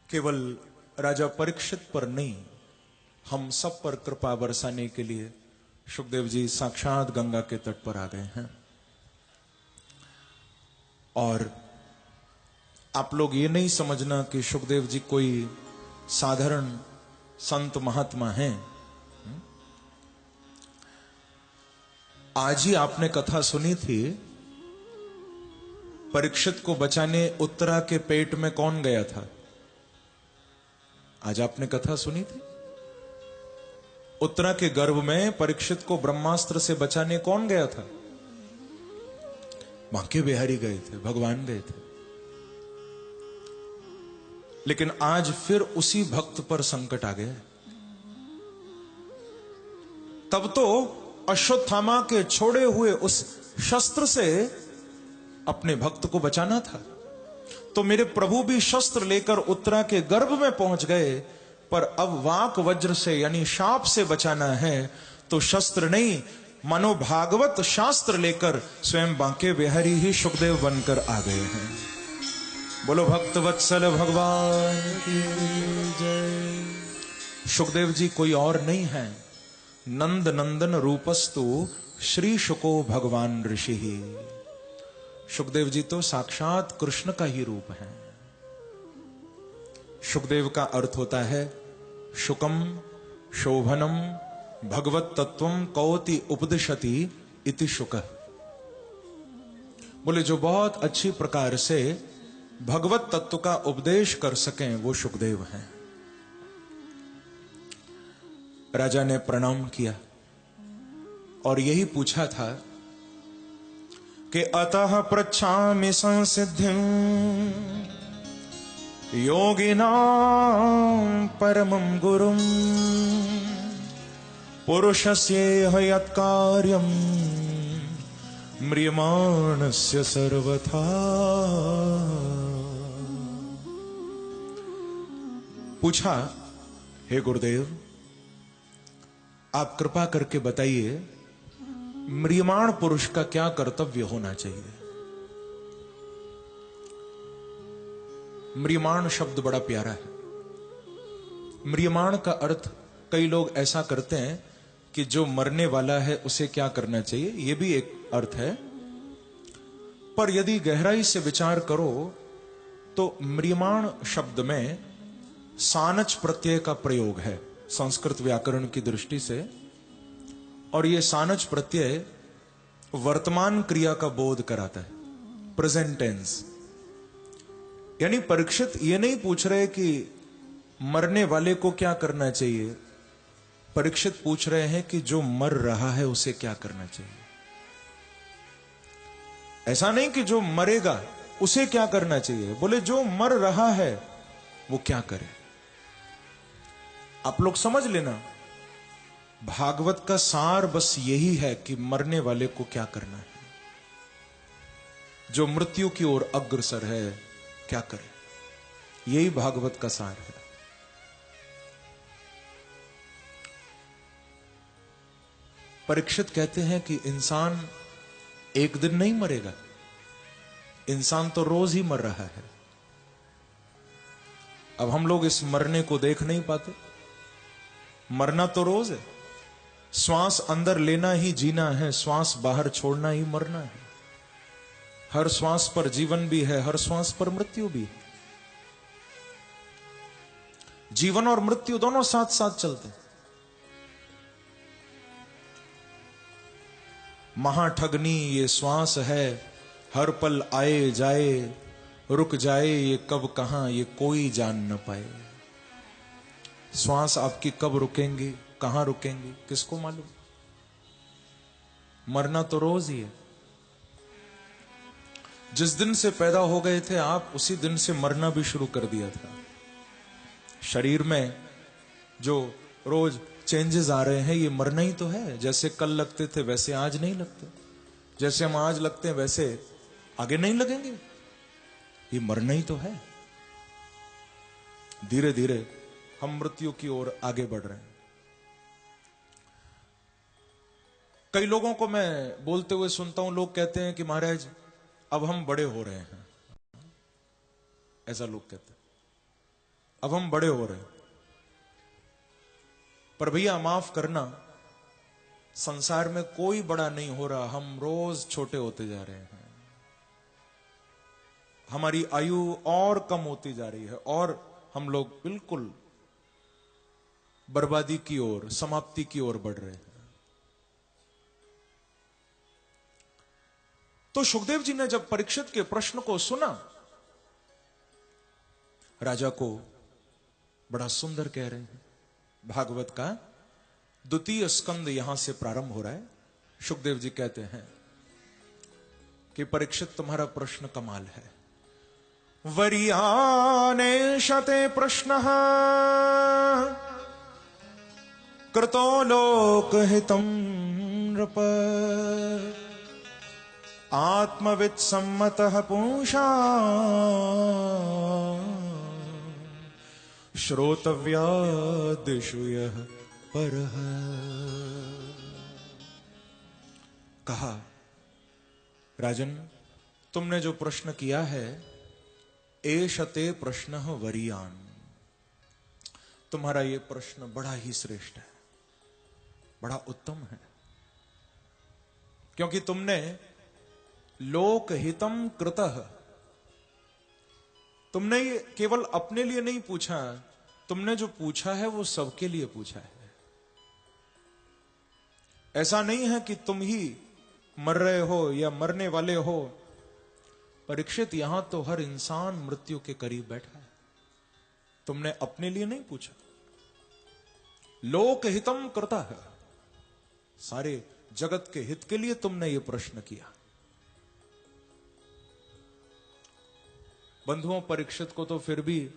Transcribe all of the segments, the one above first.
केवल राजा परीक्षित पर नहीं, हम सब पर कृपा बरसाने के लिए सुखदेव जी साक्षात गंगा के तट पर आ गए हैं। और आप लोग ये नहीं समझना कि सुखदेव जी कोई साधारण संत महात्मा हैं। आज ही आपने कथा सुनी थी, परीक्षित को बचाने उत्तरा के पेट में कौन गया था। आज आपने कथा सुनी थी, उत्तरा के गर्भ में परीक्षित को ब्रह्मास्त्र से बचाने कौन गया था। बांके बिहारी गए थे, भगवान गए थे। लेकिन आज फिर उसी भक्त पर संकट आ गया। तब तो अश्वत्थामा के छोड़े हुए उस शस्त्र से अपने भक्त को बचाना था। तो मेरे प्रभु भी शस्त्र लेकर उत्तरा के गर्भ में पहुंच गए, पर अब वाक वज्र से यानी शाप से बचाना है तो शस्त्र नहीं, मानो भागवत शास्त्र लेकर स्वयं बांके बिहारी ही सुखदेव बनकर आ गए हैं। बोलो भक्त वत्सल भगवान की जय। सुखदेव जी कोई और नहीं है, नंद नंदन रूपस्तु श्री शुको भगवान ऋषि ही। सुखदेव जी तो साक्षात कृष्ण का ही रूप है। सुखदेव का अर्थ होता है शुकम शोभनम भगवत तत्वम कौति उपदिशति इति शुक। बोले जो बहुत अच्छी प्रकार से भगवत तत्व का उपदेश कर सकें वो सुखदेव हैं। राजा ने प्रणाम किया और यही पूछा था कि अतः पृच्छामि संसिद्धिं योगिनां परमं गुरुं पुरुषस्येह यत्कार्यं म्रियमाणस्य सर्वथा। पूछा, हे गुरुदेव आप कृपा करके बताइए म्रियमाण पुरुष का क्या कर्तव्य होना चाहिए। म्रियमाण शब्द बड़ा प्यारा है। म्रियमाण का अर्थ कई लोग ऐसा करते हैं कि जो मरने वाला है उसे क्या करना चाहिए, यह भी एक अर्थ है। पर यदि गहराई से विचार करो तो म्रियमाण शब्द में सानच प्रत्यय का प्रयोग है संस्कृत व्याकरण की दृष्टि से, और यह सानच प्रत्यय वर्तमान क्रिया का बोध कराता है, प्रेजेंट टेंस। यानी परीक्षित ये नहीं पूछ रहे कि मरने वाले को क्या करना चाहिए, परीक्षित पूछ रहे हैं कि जो मर रहा है उसे क्या करना चाहिए। ऐसा नहीं कि जो मरेगा उसे क्या करना चाहिए, बोले जो मर रहा है वो क्या करे। आप लोग समझ लेना, भागवत का सार बस यही है कि मरने वाले को क्या करना है, जो मृत्यु की ओर अग्रसर है क्या करे। यही भागवत का सार है। परीक्षित कहते हैं कि इंसान एक दिन नहीं मरेगा, इंसान तो रोज ही मर रहा है। अब हम लोग इस मरने को देख नहीं पाते। मरना तो रोज है, श्वास अंदर लेना ही जीना है, श्वास बाहर छोड़ना ही मरना है। हर श्वास पर जीवन भी है, हर श्वास पर मृत्यु भी है। जीवन और मृत्यु दोनों साथ साथ चलते हैं। महाठगनी ये श्वास है, हर पल आए जाए, रुक जाए ये कब कहां ये कोई जान न पाए। श्वास आपकी कब रुकेंगी, कहां रुकेंगी, किसको मालूम। मरना तो रोज ही है। जिस दिन से पैदा हो गए थे आप, उसी दिन से मरना भी शुरू कर दिया था। शरीर में जो रोज चेंजेस आ रहे हैं ये मरना ही तो है। जैसे कल लगते थे वैसे आज नहीं लगते, जैसे हम आज लगते हैं वैसे आगे नहीं लगेंगे, ये मरना ही तो है। धीरे धीरे हम मृत्यु की ओर आगे बढ़ रहे हैं। कई लोगों को मैं बोलते हुए सुनता हूं, लोग कहते हैं कि महाराज अब हम बड़े हो रहे हैं, ऐसा लोग कहते हैं। अब हम बड़े हो रहे हैं, पर भैया माफ करना, संसार में कोई बड़ा नहीं हो रहा, हम रोज छोटे होते जा रहे हैं। हमारी आयु और कम होती जा रही है और हम लोग बिल्कुल बर्बादी की ओर, समाप्ति की ओर बढ़ रहे हैं। तो सुखदेव जी ने जब परीक्षित के प्रश्न को सुना, राजा को बड़ा सुंदर कह रहे हैं। भागवत का द्वितीय स्कंद यहां से प्रारंभ हो रहा है। सुखदेव जी कहते हैं कि परीक्षित तुम्हारा प्रश्न कमाल है। वरीयाने शते प्रश्न कृतो लोकहितं नृप आत्मवित् सम्मतः पूषा श्रोतव्यादिषु यः परः। कहा, राजन तुमने जो प्रश्न किया है, एषते प्रश्नः वरीयान्, तुम्हारा ये प्रश्न बड़ा ही श्रेष्ठ है, बड़ा उत्तम है, क्योंकि तुमने लोकहितम कृतः, तुमने ये केवल अपने लिए नहीं पूछा, तुमने जो पूछा है वो सबके लिए पूछा है। ऐसा नहीं है कि तुम ही मर रहे हो या मरने वाले हो। परीक्षित, यहां तो हर इंसान मृत्यु के करीब बैठा है। तुमने अपने लिए नहीं पूछा, लोकहितम कृतः, सारे जगत के हित के लिए तुमने ये प्रश्न किया। बंधुओं, परीक्षित को तो फिर भी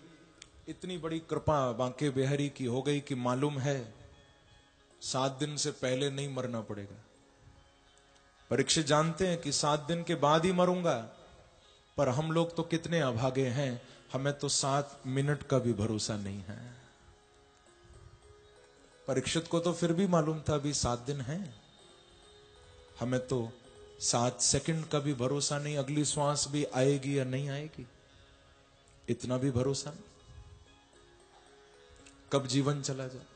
इतनी बड़ी कृपा बांके बिहारी की हो गई कि मालूम है 7 दिन से पहले नहीं मरना पड़ेगा। परीक्षित जानते हैं कि 7 दिन के बाद ही मरूंगा, पर हम लोग तो कितने अभागे हैं, हमें तो 7 मिनट का भी भरोसा नहीं है। परीक्षित को तो फिर भी मालूम था अभी 7 दिन है, हमें तो 7 सेकंड का भी भरोसा नहीं, अगली श्वास भी आएगी या नहीं आएगी, इतना भी भरोसा नहीं, कब जीवन चला जाए।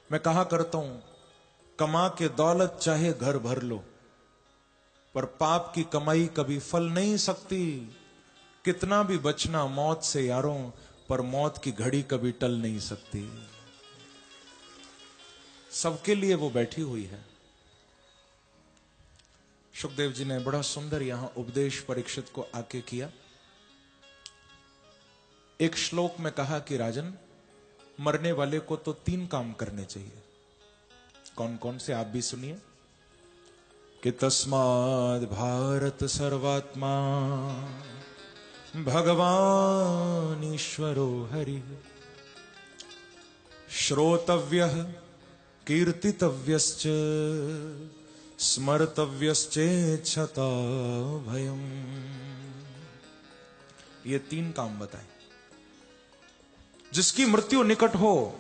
मैं कहा करता हूं, कमा के दौलत चाहे घर भर लो, पर पाप की कमाई कभी फल नहीं सकती। कितना भी बचना मौत से यारों, पर मौत की घड़ी कभी टल नहीं सकती। सबके लिए वो बैठी हुई है। सुखदेव जी ने बड़ा सुंदर यहां उपदेश परीक्षित को आके किया। एक श्लोक में कहा कि राजन, मरने वाले को तो 3 काम करने चाहिए। कौन कौन से, आप भी सुनिए। कि तस्माद् भारत सर्वात्मा भगवान ईश्वरो हरि श्रोतव्यः कीर्तितव्यश्च स्मर्तव्यश्चेच्छता भयम्। ये 3 काम बताए। जिसकी मृत्यु निकट हो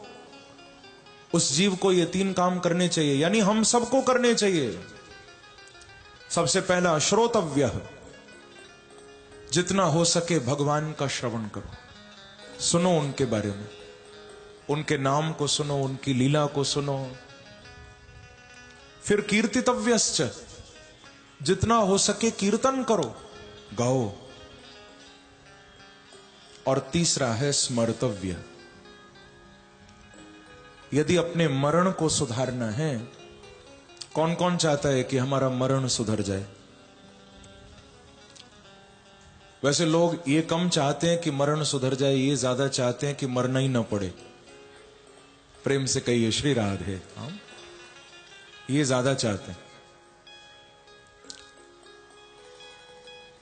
उस जीव को ये 3 काम करने चाहिए, यानी हम सबको करने चाहिए। सबसे पहला, श्रोतव्य, जितना हो सके भगवान का श्रवण करो, सुनो उनके बारे में, उनके नाम को सुनो, उनकी लीला को सुनो। फिर कीर्तितव्यश्च, जितना हो सके कीर्तन करो, गाओ। और तीसरा है स्मर्तव्य, यदि अपने मरण को सुधारना है, कौन कौन चाहता है कि हमारा मरण सुधर जाए? वैसे लोग ये कम चाहते हैं कि मरण सुधर जाए, ये ज्यादा चाहते हैं कि मरना ही ना पड़े। प्रेम से कहिए श्री राधे। ये ज्यादा चाहते हैं।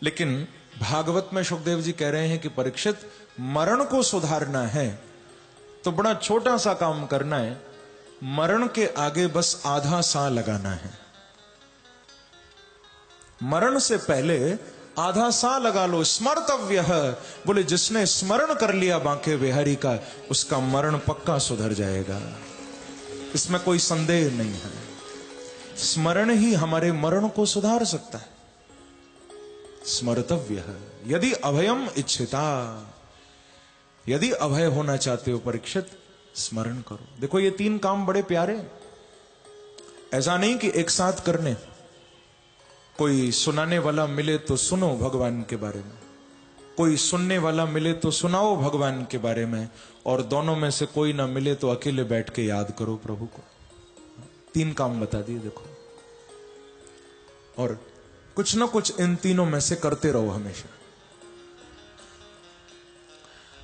लेकिन भागवत में सुखदेव जी कह रहे हैं कि परीक्षित, मरण को सुधारना है तो बड़ा छोटा सा काम करना है। मरण के आगे बस आधा सा लगाना है। मरण से पहले आधा सा लगा लो। स्मर्तव्य है, बोले जिसने स्मरण कर लिया बांके बिहारी का, उसका मरण पक्का सुधर जाएगा, इसमें कोई संदेह नहीं है। स्मरण ही हमारे मरण को सुधार सकता है। स्मर्तव्य। यदि अभयम इच्छिता, यदि अभय होना चाहते हो परीक्षित, स्मरण करो। देखो ये 3 काम बड़े प्यारे, ऐसा नहीं कि एक साथ करने। कोई सुनाने वाला मिले तो सुनो भगवान के बारे में, कोई सुनने वाला मिले तो सुनाओ भगवान के बारे में, और दोनों में से कोई ना मिले तो अकेले बैठ के याद करो प्रभु को। 3 काम बता दिए देखो, और कुछ ना कुछ इन तीनों में से करते रहो हमेशा।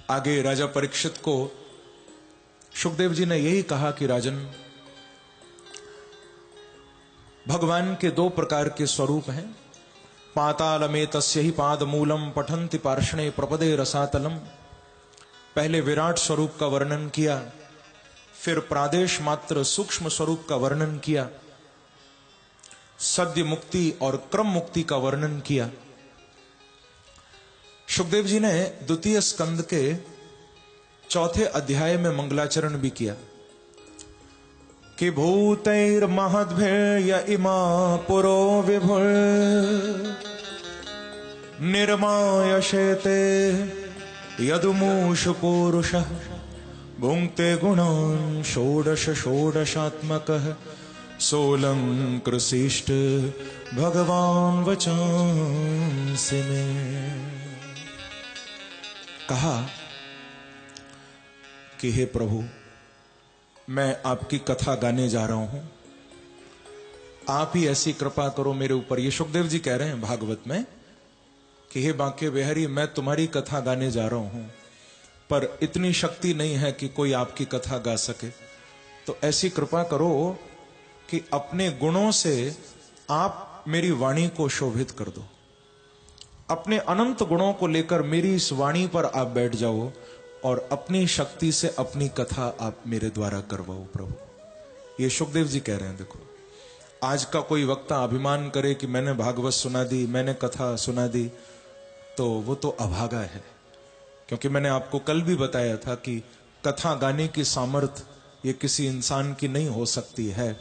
आगे राजा परीक्षित को शुकदेव जी ने यही कहा कि राजन, भगवान के 2 प्रकार के स्वरूप हैं। पाताल में तस्य ही पाद मूलम पठंति पार्षणे प्रपदे रसातलम। पहले विराट स्वरूप का वर्णन किया, फिर प्रादेश मात्र सूक्ष्म स्वरूप का वर्णन किया, सद्य मुक्ति और क्रम मुक्ति का वर्णन किया। शुकदेव जी ने 2 स्कंद के 4थे अध्याय में मंगलाचरण भी किया कि भूतैर महद्भेय इमा पुरो विभुर निर्मायशेते यदुमूष पुरुषः भुंक्ते गुणान् षोडश षोडशात्मकः सोऽलंकृशिष्ट भगवान वचांसि में। कहा कि हे प्रभु, मैं आपकी कथा गाने जा रहा हूं, आप ही ऐसी कृपा करो मेरे ऊपर। ये शुकदेव जी कह रहे हैं भागवत में कि हे बांके बिहारी, मैं तुम्हारी कथा गाने जा रहा हूं, पर इतनी शक्ति नहीं है कि कोई आपकी कथा गा सके। तो ऐसी कृपा करो कि अपने गुणों से आप मेरी वाणी को शोभित कर दो, अपने अनंत गुणों को लेकर मेरी इस वाणी पर आप बैठ जाओ और अपनी शक्ति से अपनी कथा आप मेरे द्वारा करवाओ प्रभु। ये शुकदेव जी कह रहे हैं। देखो, आज का कोई वक्ता अभिमान करे कि मैंने भागवत सुना दी, मैंने कथा सुना दी, तो वो तो अभागा है। क्योंकि मैंने आपको कल भी बताया था कि कथा गाने की सामर्थ्य ये किसी इंसान की नहीं हो सकती है।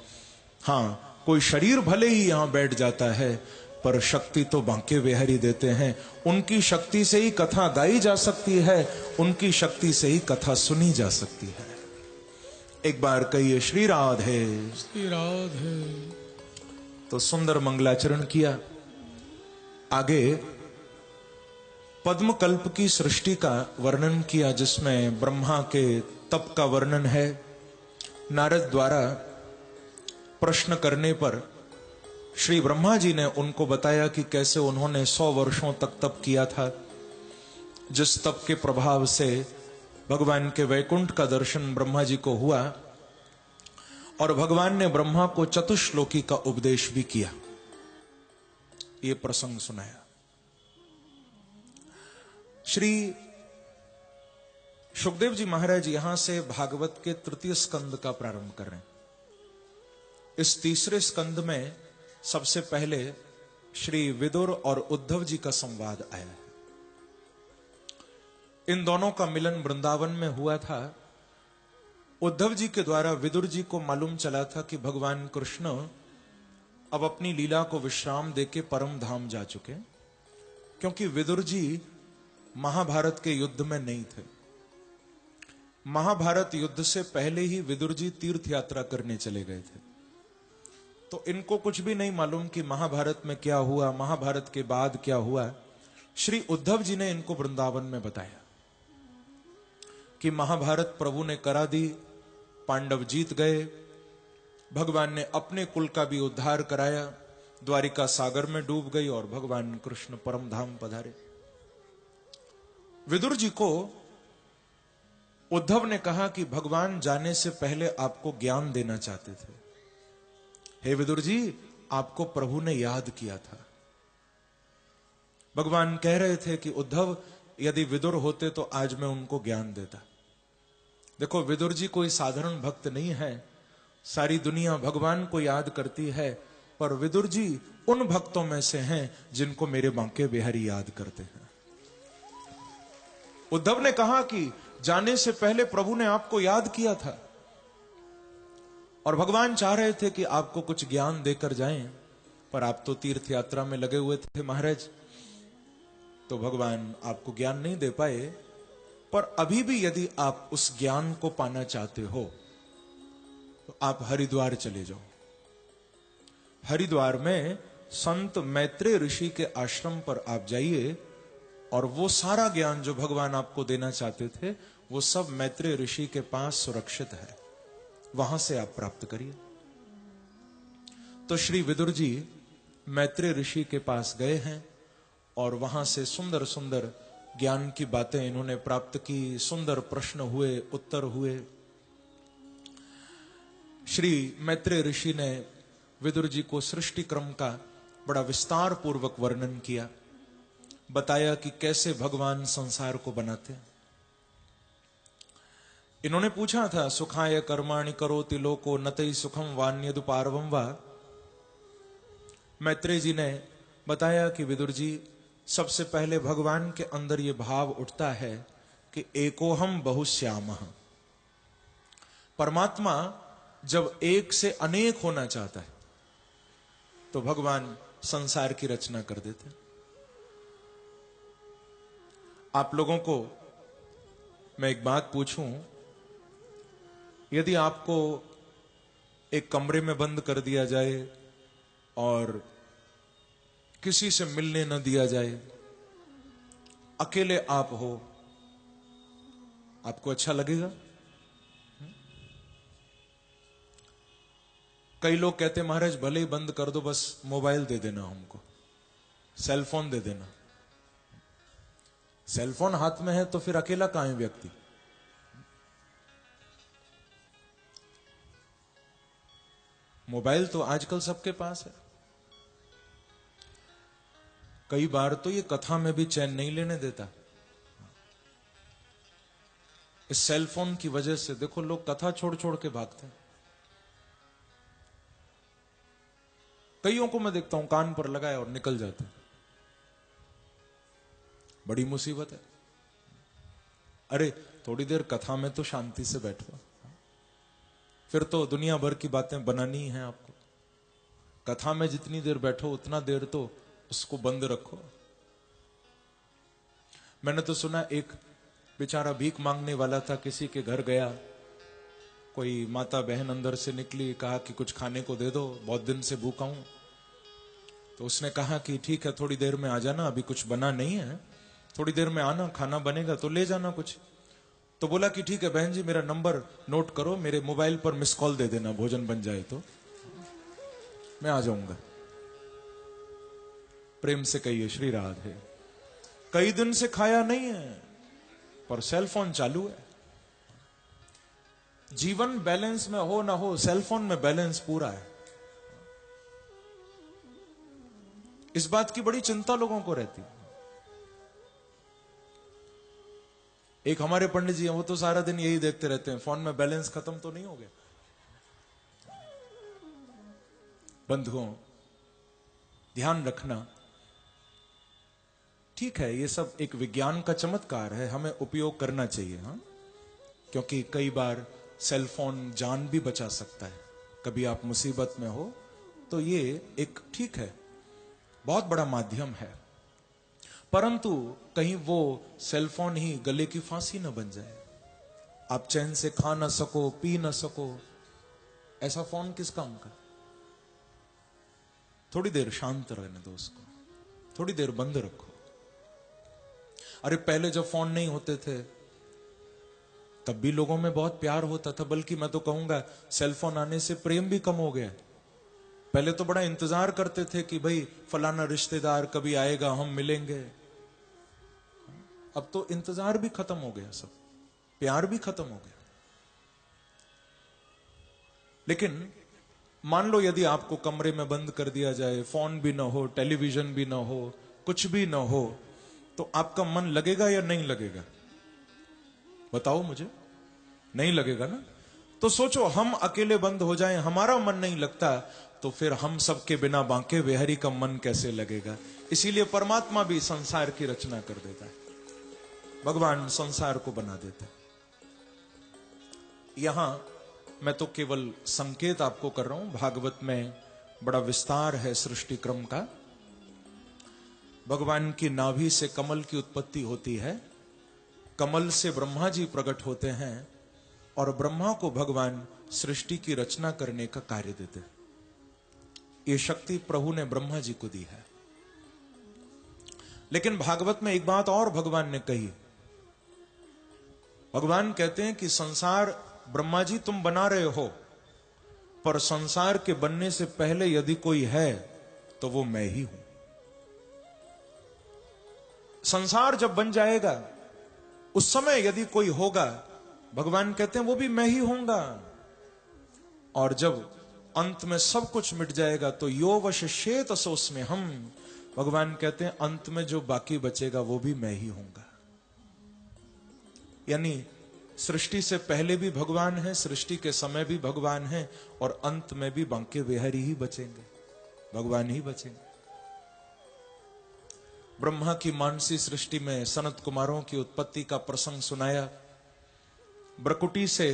हाँ, कोई शरीर भले ही यहां बैठ जाता है, पर शक्ति तो बांके बिहारी देते हैं। उनकी शक्ति से ही कथा गाई जा सकती है, उनकी शक्ति से ही कथा सुनी जा सकती है। एक बार कहिए श्री राधे, श्री राधे। तो सुंदर मंगलाचरण किया। आगे पद्म कल्प की सृष्टि का वर्णन किया, जिसमें ब्रह्मा के तप का वर्णन है। नारद द्वारा प्रश्न करने पर श्री ब्रह्मा जी ने उनको बताया कि कैसे उन्होंने 100 वर्षों तक तप किया था, जिस तप के प्रभाव से भगवान के वैकुंठ का दर्शन ब्रह्मा जी को हुआ, और भगवान ने ब्रह्मा को चतुश्लोकी का उपदेश भी किया। ये प्रसंग सुनाया। श्री शुकदेव जी महाराज यहां से भागवत के 3 स्कंद का प्रारंभ कर रहे हैं। इस 3 स्कंद में सबसे पहले श्री विदुर और उद्धव जी का संवाद आया है। इन दोनों का मिलन वृंदावन में हुआ था। उद्धव जी के द्वारा विदुर जी को मालूम चला था कि भगवान कृष्ण अब अपनी लीला को विश्राम देके परम धाम जा चुके, क्योंकि विदुर जी महाभारत के युद्ध में नहीं थे। महाभारत युद्ध से पहले ही विदुर जी तीर्थ यात्रा करने चले गए थे। तो इनको कुछ भी नहीं मालूम कि महाभारत में क्या हुआ, महाभारत के बाद क्या हुआ। श्री उद्धव जी ने इनको वृंदावन में बताया कि महाभारत प्रभु ने करा दी, पांडव जीत गए, भगवान ने अपने कुल का भी उद्धार कराया, द्वारिका सागर में डूब गई और भगवान कृष्ण परम धाम पधारे। विदुर जी को उद्धव ने कहा कि भगवान जाने से पहले आपको ज्ञान देना चाहते थे। हे विदुर जी, आपको प्रभु ने याद किया था। भगवान कह रहे थे कि उद्धव, यदि विदुर होते तो आज मैं उनको ज्ञान देता। देखो, विदुर जी कोई साधारण भक्त नहीं है। सारी दुनिया भगवान को याद करती है, पर विदुर जी उन भक्तों में से हैं जिनको मेरे बांके बिहारी याद करते हैं। उद्धव ने कहा कि जाने से पहले प्रभु ने आपको याद किया था, और भगवान चाह रहे थे कि आपको कुछ ज्ञान देकर जाएं, पर आप तो तीर्थ यात्रा में लगे हुए थे महाराज। तो भगवान आपको ज्ञान नहीं दे पाए। पर अभी भी यदि आप उस ज्ञान को पाना चाहते हो तो आप हरिद्वार चले जाओ। हरिद्वार में संत मैत्रेय ऋषि के आश्रम पर आप जाइए और वो सारा ज्ञान जो भगवान आपको देना चाहते थे वो सब मैत्रेय ऋषि के पास सुरक्षित है, वहां से आप प्राप्त करिए। तो श्री विदुर जी मैत्रेय ऋषि के पास गए हैं और वहां से सुंदर सुंदर ज्ञान की बातें इन्होंने प्राप्त की, सुंदर प्रश्न हुए, उत्तर हुए। श्री मैत्रेय ऋषि ने विदुर जी को सृष्टि क्रम का बड़ा विस्तार पूर्वक वर्णन किया, बताया कि कैसे भगवान संसार को बनाते हैं। इन्होंने पूछा था, सुखाय कर्माणि करोति लोको नतई सुखम वान्यदुपारवम वा। मैत्रेय जी ने बताया कि विदुर जी, सबसे पहले भगवान के अंदर यह भाव उठता है कि एकोहम बहुश्यामः। परमात्मा जब एक से अनेक होना चाहता है तो भगवान संसार की रचना कर देते हैं। आप लोगों को मैं एक बात पूछूं, यदि आपको एक कमरे में बंद कर दिया जाए और किसी से मिलने न दिया जाए, अकेले आप हो, आपको अच्छा लगेगा? कई लोग कहते हैं महाराज भले ही बंद कर दो, बस मोबाइल दे देना, हमको सेलफोन दे देना। सेलफोन हाथ में है तो फिर अकेला कहां है व्यक्ति? मोबाइल तो आजकल सबके पास है। कई बार तो ये कथा में भी चैन नहीं लेने देता। इस सेलफोन की वजह से देखो लोग कथा छोड़ छोड़ के भागते हैं। कईयों को मैं देखता हूं कान पर लगाए और निकल जाते हैं। बड़ी मुसीबत है। अरे थोड़ी देर कथा में तो शांति से बैठो, फिर तो दुनिया भर की बातें बनानी ही है आपको। कथा में जितनी देर बैठो उतना देर तो उसको बंद रखो। मैंने तो सुना एक बेचारा भीख मांगने वाला था, किसी के घर गया, कोई माता बहन अंदर से निकली, कहा कि कुछ खाने को दे दो, बहुत दिन से भूखा हूं। तो उसने कहा कि ठीक है थोड़ी देर में आ जाना, अभी कुछ बना नहीं है, थोड़ी देर में आना, खाना बनेगा तो ले जाना कुछ। तो बोला कि ठीक है बहन जी मेरा नंबर नोट करो, मेरे मोबाइल पर मिस कॉल दे देना, भोजन बन जाए तो मैं आ जाऊंगा। प्रेम से कहिए श्री राधे। कई दिन से खाया नहीं है पर सेलफोन चालू है। जीवन बैलेंस में हो ना हो, सेलफोन में बैलेंस पूरा है। इस बात की बड़ी चिंता लोगों को रहती। एक हमारे पंडित जी हैं, वो तो सारा दिन यही देखते रहते हैं, फोन में बैलेंस खत्म तो नहीं हो गया। बंधुओं ध्यान रखना, ठीक है ये सब एक विज्ञान का चमत्कार है, हमें उपयोग करना चाहिए। हाँ, क्योंकि कई बार सेलफोन जान भी बचा सकता है। कभी आप मुसीबत में हो तो ये एक ठीक है, बहुत बड़ा माध्यम है। परंतु कहीं वो सेलफोन ही गले की फांसी न बन जाए, आप चैन से खा ना सको, पी ना सको, ऐसा फोन किस काम का? थोड़ी देर शांत रहने दो उसको, थोड़ी देर बंद रखो। अरे पहले जब फोन नहीं होते थे तब भी लोगों में बहुत प्यार होता था, बल्कि मैं तो कहूंगा सेलफोन आने से प्रेम भी कम हो गया। पहले तो बड़ा इंतजार करते थे कि भाई फलाना रिश्तेदार कभी आएगा, हम मिलेंगे। अब तो इंतजार भी खत्म हो गया, सब प्यार भी खत्म हो गया। लेकिन मान लो यदि आपको कमरे में बंद कर दिया जाए, फोन भी ना हो, टेलीविजन भी ना हो, कुछ भी ना हो, तो आपका मन लगेगा या नहीं लगेगा? बताओ मुझे। नहीं लगेगा ना? तो सोचो हम अकेले बंद हो जाएं, हमारा मन नहीं लगता, तो फिर हम सबके बिना बांके बिहारी का मन कैसे लगेगा? इसीलिए परमात्मा भी संसार की रचना कर देता है, भगवान संसार को बना देता है। यहां मैं तो केवल संकेत आपको कर रहा हूं, भागवत में बड़ा विस्तार है सृष्टि क्रम का। भगवान की नाभि से कमल की उत्पत्ति होती है, कमल से ब्रह्मा जी प्रकट होते हैं और ब्रह्मा को भगवान सृष्टि की रचना करने का कार्य देते हैं। ये शक्ति प्रभु ने ब्रह्मा जी को दी है। लेकिन भागवत में एक बात और भगवान ने कही। भगवान कहते हैं कि संसार ब्रह्मा जी तुम बना रहे हो, पर संसार के बनने से पहले यदि कोई है तो वो मैं ही हूं। संसार जब बन जाएगा उस समय यदि कोई होगा, भगवान कहते हैं वो भी मैं ही होऊंगा। और जब अंत में सब कुछ मिट जाएगा तो यो वशेत सोस्मे हम, भगवान कहते हैं अंत में जो बाकी बचेगा वो भी मैं ही होऊंगा। यानी सृष्टि से पहले भी भगवान है, सृष्टि के समय भी भगवान है, और अंत में भी बांके बिहारी ही बचेंगे, भगवान ही बचेंगे। ब्रह्मा की मानसी सृष्टि में सनत कुमारों की उत्पत्ति का प्रसंग सुनाया। ब्रकुटी से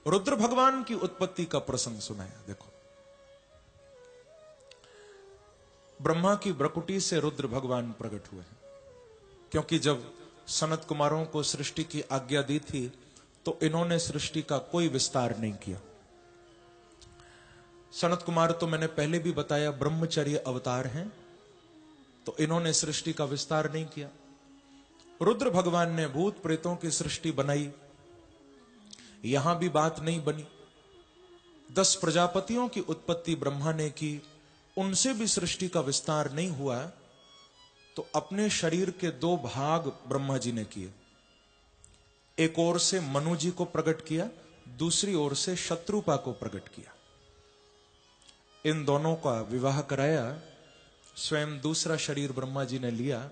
रुद्र भगवान की उत्पत्ति का प्रसंग सुनाया। देखो, ब्रह्मा की ब्रकुटी से रुद्र भगवान प्रकट हुए हैं, क्योंकि जब सनत कुमारों को सृष्टि की आज्ञा दी थी तो इन्होंने सृष्टि का कोई विस्तार नहीं किया। सनत कुमार तो मैंने पहले भी बताया ब्रह्मचर्य अवतार हैं, तो इन्होंने सृष्टि का विस्तार नहीं किया। रुद्र भगवान ने भूत प्रेतों की सृष्टि बनाई, यहां भी बात नहीं बनी। 10 प्रजापतियों की उत्पत्ति ब्रह्मा ने की, उनसे भी सृष्टि का विस्तार नहीं हुआ, तो अपने शरीर के 2 भाग ब्रह्मा जी ने किए। एक ओर से मनु जी को प्रकट किया, दूसरी ओर से शत्रुपा को प्रकट किया। इन दोनों का विवाह कराया, स्वयं दूसरा शरीर ब्रह्मा जी ने लिया।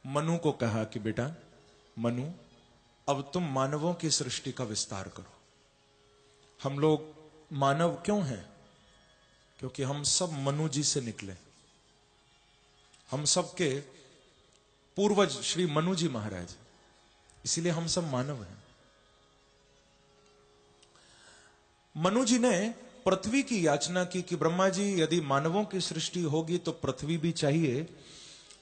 मनु को कहा कि बेटा मनु, अब तुम मानवों की सृष्टि का विस्तार करो। हम लोग मानव क्यों हैं? क्योंकि हम सब मनु जी से निकले। हम सब के पूर्वज श्री मनु जी महाराज, इसीलिए हम सब मानव हैं। मनु जी ने पृथ्वी की याचना की कि ब्रह्मा जी यदि मानवों की सृष्टि होगी तो पृथ्वी भी चाहिए।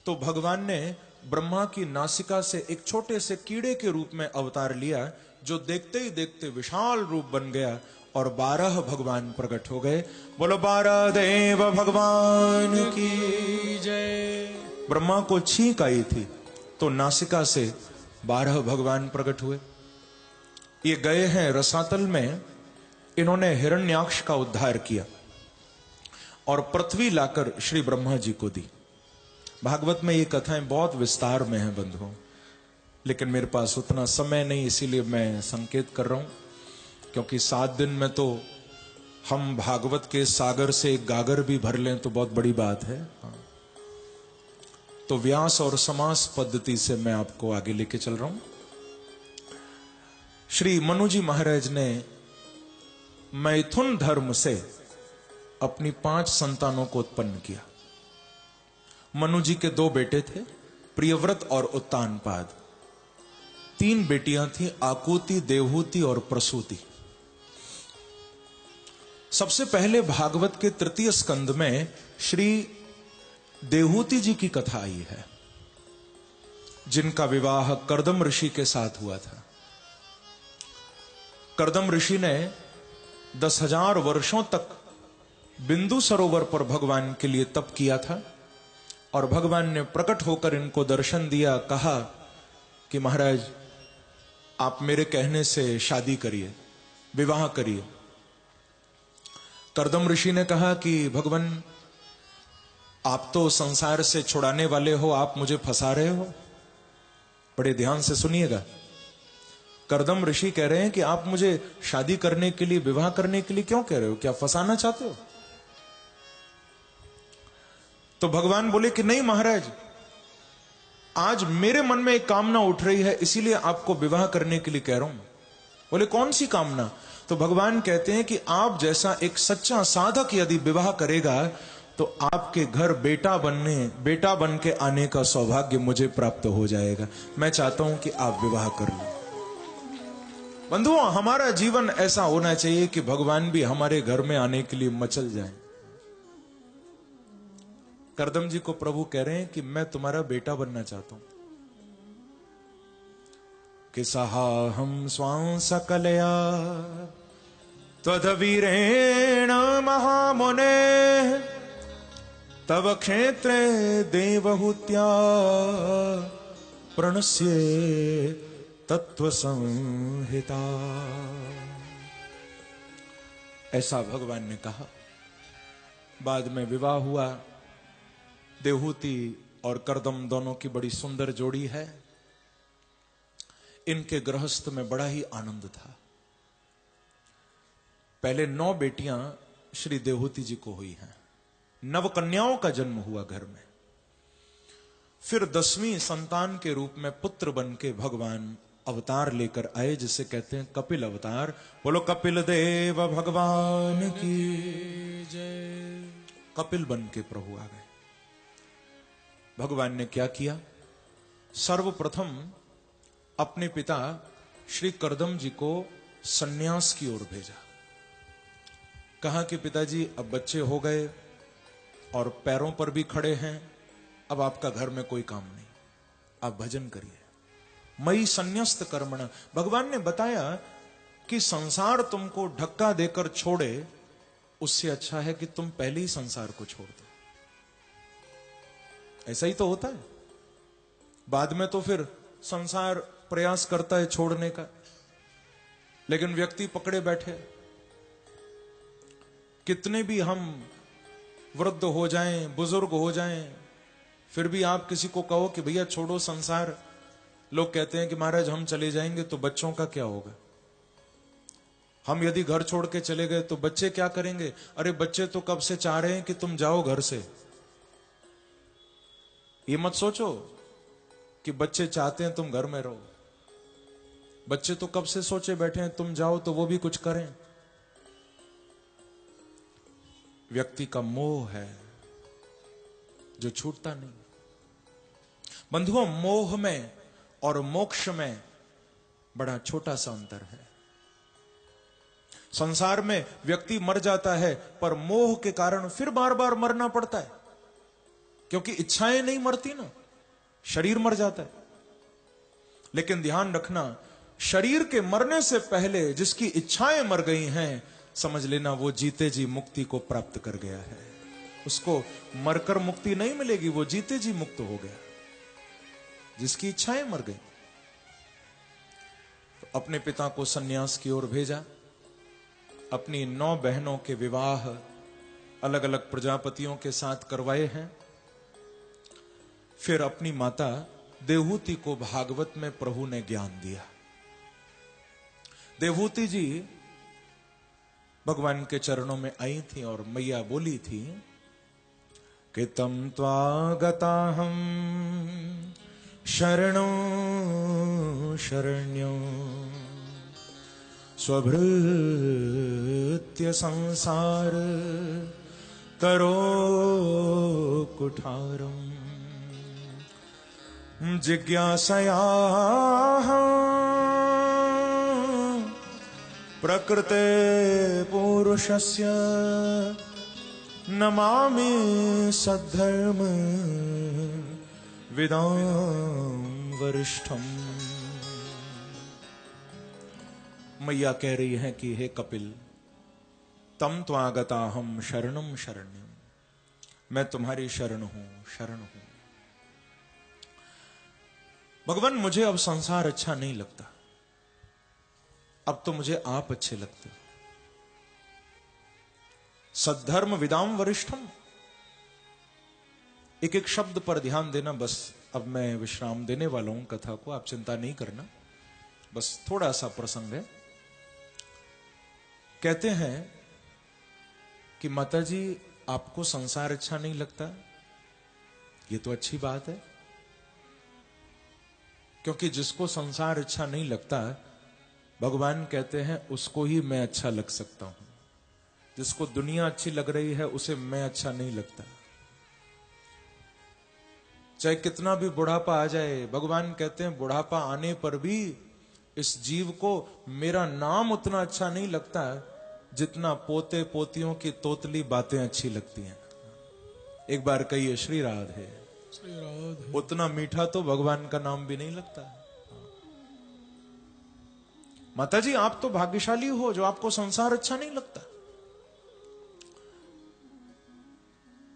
तो भगवान ने ब्रह्मा की नासिका से एक छोटे से कीड़े के रूप में अवतार लिया, जो देखते ही देखते विशाल रूप बन गया और 12 भगवान प्रकट हो गए। बोलो 12 देव भगवान की जय। ब्रह्मा को छींक आई थी तो नासिका से 12 भगवान प्रकट हुए। ये गए हैं रसातल में, इन्होंने हिरण्याक्ष का उद्धार किया और पृथ्वी लाकर श्री ब्रह्मा जी को दी। भागवत में ये कथाएं बहुत विस्तार में हैं बंधुओं, लेकिन मेरे पास उतना समय नहीं, इसीलिए मैं संकेत कर रहा हूं, क्योंकि 7 दिन में तो हम भागवत के सागर से एक गागर भी भर लें तो बहुत बड़ी बात है। तो व्यास और समास पद्धति से मैं आपको आगे लेके चल रहा हूं। श्री मनु जी महाराज ने मैथुन धर्म से अपनी 5 संतानों को उत्पन्न किया। मनु जी के 2 बेटे थे, प्रियव्रत और उत्तानपाद। 3 बेटियां थीं, आकुति, देवहूति और प्रसूति। सबसे पहले भागवत के 3य स्कंद में श्री देवहूति जी की कथा आई है, जिनका विवाह कर्दम ऋषि के साथ हुआ था। कर्दम ऋषि ने 10,000 वर्षों तक बिंदु सरोवर पर भगवान के लिए तप किया था, और भगवान ने प्रकट होकर इनको दर्शन दिया, कहा कि महाराज आप मेरे कहने से शादी करिए, विवाह करिए। कर्दम ऋषि ने कहा कि भगवान आप तो संसार से छुड़ाने वाले हो, आप मुझे फंसा रहे हो। बड़े ध्यान से सुनिएगा। कर्दम ऋषि कह रहे हैं कि आप मुझे शादी करने के लिए, विवाह करने के लिए क्यों कह रहे हो? क्या फंसाना चाहते हो? तो भगवान बोले कि नहीं महाराज, आज मेरे मन में एक कामना उठ रही है, इसीलिए आपको विवाह करने के लिए कह रहा हूं। बोले कौन सी कामना? तो भगवान कहते हैं कि आप जैसा एक सच्चा साधक यदि विवाह करेगा तो आपके घर बेटा बन के आने का सौभाग्य मुझे प्राप्त हो जाएगा। मैं चाहता हूं कि आप विवाह कर लो। बंधुओं, हमारा जीवन ऐसा होना चाहिए कि भगवान भी हमारे घर में आने के लिए मचल जाए। करदम जी को प्रभु कह रहे हैं कि मैं तुम्हारा बेटा बनना चाहता हूं। कि सहाहम स्वां सकलया त्वदवीरेण महामुने तव क्षेत्रे देवहूत्या प्रणश्ये तत्व संहिता। ऐसा भगवान ने कहा। बाद में विवाह हुआ। देवहूति और करदम दोनों की बड़ी सुंदर जोड़ी है। इनके गृहस्थ में बड़ा ही आनंद था। पहले 9 बेटियां श्री देवहूति जी को हुई हैं। 9 कन्याओं का जन्म हुआ घर में। फिर 10वीं संतान के रूप में पुत्र बन के भगवान अवतार लेकर आए, जिसे कहते हैं कपिल अवतार। बोलो कपिल देव भगवान की जय। कपिल बन के प्रभु आ गए। भगवान ने क्या किया? सर्वप्रथम अपने पिता श्री करदम जी को सन्यास की ओर भेजा। कहा कि पिताजी अब बच्चे हो गए और पैरों पर भी खड़े हैं, अब आपका घर में कोई काम नहीं, आप भजन करिए। मई संन्यस्त कर्मण। भगवान ने बताया कि संसार तुमको धक्का देकर छोड़े, उससे अच्छा है कि तुम पहले ही संसार को छोड़ दो। ऐसा ही तो होता है। बाद में तो फिर संसार प्रयास करता है छोड़ने का, लेकिन व्यक्ति पकड़े बैठे। कितने भी हम वृद्ध हो जाएं, बुजुर्ग हो जाएं, फिर भी आप किसी को कहो कि भैया छोड़ो संसार, लोग कहते हैं कि महाराज हम चले जाएंगे तो बच्चों का क्या होगा? हम यदि घर छोड़ के चले गए तो बच्चे क्या करेंगे? अरे बच्चे तो कब से चाह रहे हैं कि तुम जाओ घर से। ये मत सोचो कि बच्चे चाहते हैं तुम घर में रहो। बच्चे तो कब से सोचे बैठे हैं तुम जाओ तो वो भी कुछ करें। व्यक्ति का मोह है जो छूटता नहीं। बंधुओं, मोह में और मोक्ष में बड़ा छोटा सा अंतर है। संसार में व्यक्ति मर जाता है, पर मोह के कारण फिर बार बार मरना पड़ता है, क्योंकि इच्छाएं नहीं मरती ना, शरीर मर जाता है। लेकिन ध्यान रखना, शरीर के मरने से पहले जिसकी इच्छाएं मर गई हैं, समझ लेना वो जीते जी मुक्ति को प्राप्त कर गया है। उसको मरकर मुक्ति नहीं मिलेगी, वो जीते जी मुक्त हो गया, जिसकी इच्छाएं मर गई। तो अपने पिता को सन्यास की ओर भेजा। अपनी 9 बहनों के विवाह अलग अलग प्रजापतियों के साथ करवाए हैं। फिर अपनी माता देवहूति को भागवत में प्रभु ने ज्ञान दिया। देवहूति जी भगवान के चरणों में आई थी और मैया बोली थी कि तम त्वागता हम शरणो शरण्यो स्वभृत्य संसार तरो कुठारम जिज्ञासया प्रकृते पुरुषस्य नमामि सद्धर्म विदां वरिष्ठम। मैया कह रही है कि हे कपिल, तम त्वागता हम शरणम शरण्यम, मैं तुम्हारी शरण हूं, शरण हूं। भगवान मुझे अब संसार अच्छा नहीं लगता, अब तो मुझे आप अच्छे लगते। सद्धर्म विदाम वरिष्ठम, एक एक शब्द पर ध्यान देना। बस अब मैं विश्राम देने वाला हूं कथा को, आप चिंता नहीं करना, बस थोड़ा सा प्रसंग है। कहते हैं कि माताजी आपको संसार अच्छा नहीं लगता, ये तो अच्छी बात है, क्योंकि जिसको संसार अच्छा नहीं लगता, भगवान कहते हैं उसको ही मैं अच्छा लग सकता हूं। जिसको दुनिया अच्छी लग रही है उसे मैं अच्छा नहीं लगता। चाहे कितना भी बुढ़ापा आ जाए, भगवान कहते हैं बुढ़ापा आने पर भी इस जीव को मेरा नाम उतना अच्छा नहीं लगता जितना पोते पोतियों की तोतली बातें अच्छी लगती हैं। एक बार कहिए श्री राधे। श्री राधे। उतना मीठा तो भगवान का नाम भी नहीं लगता। माता जी आप तो भाग्यशाली हो जो आपको संसार अच्छा नहीं लगता।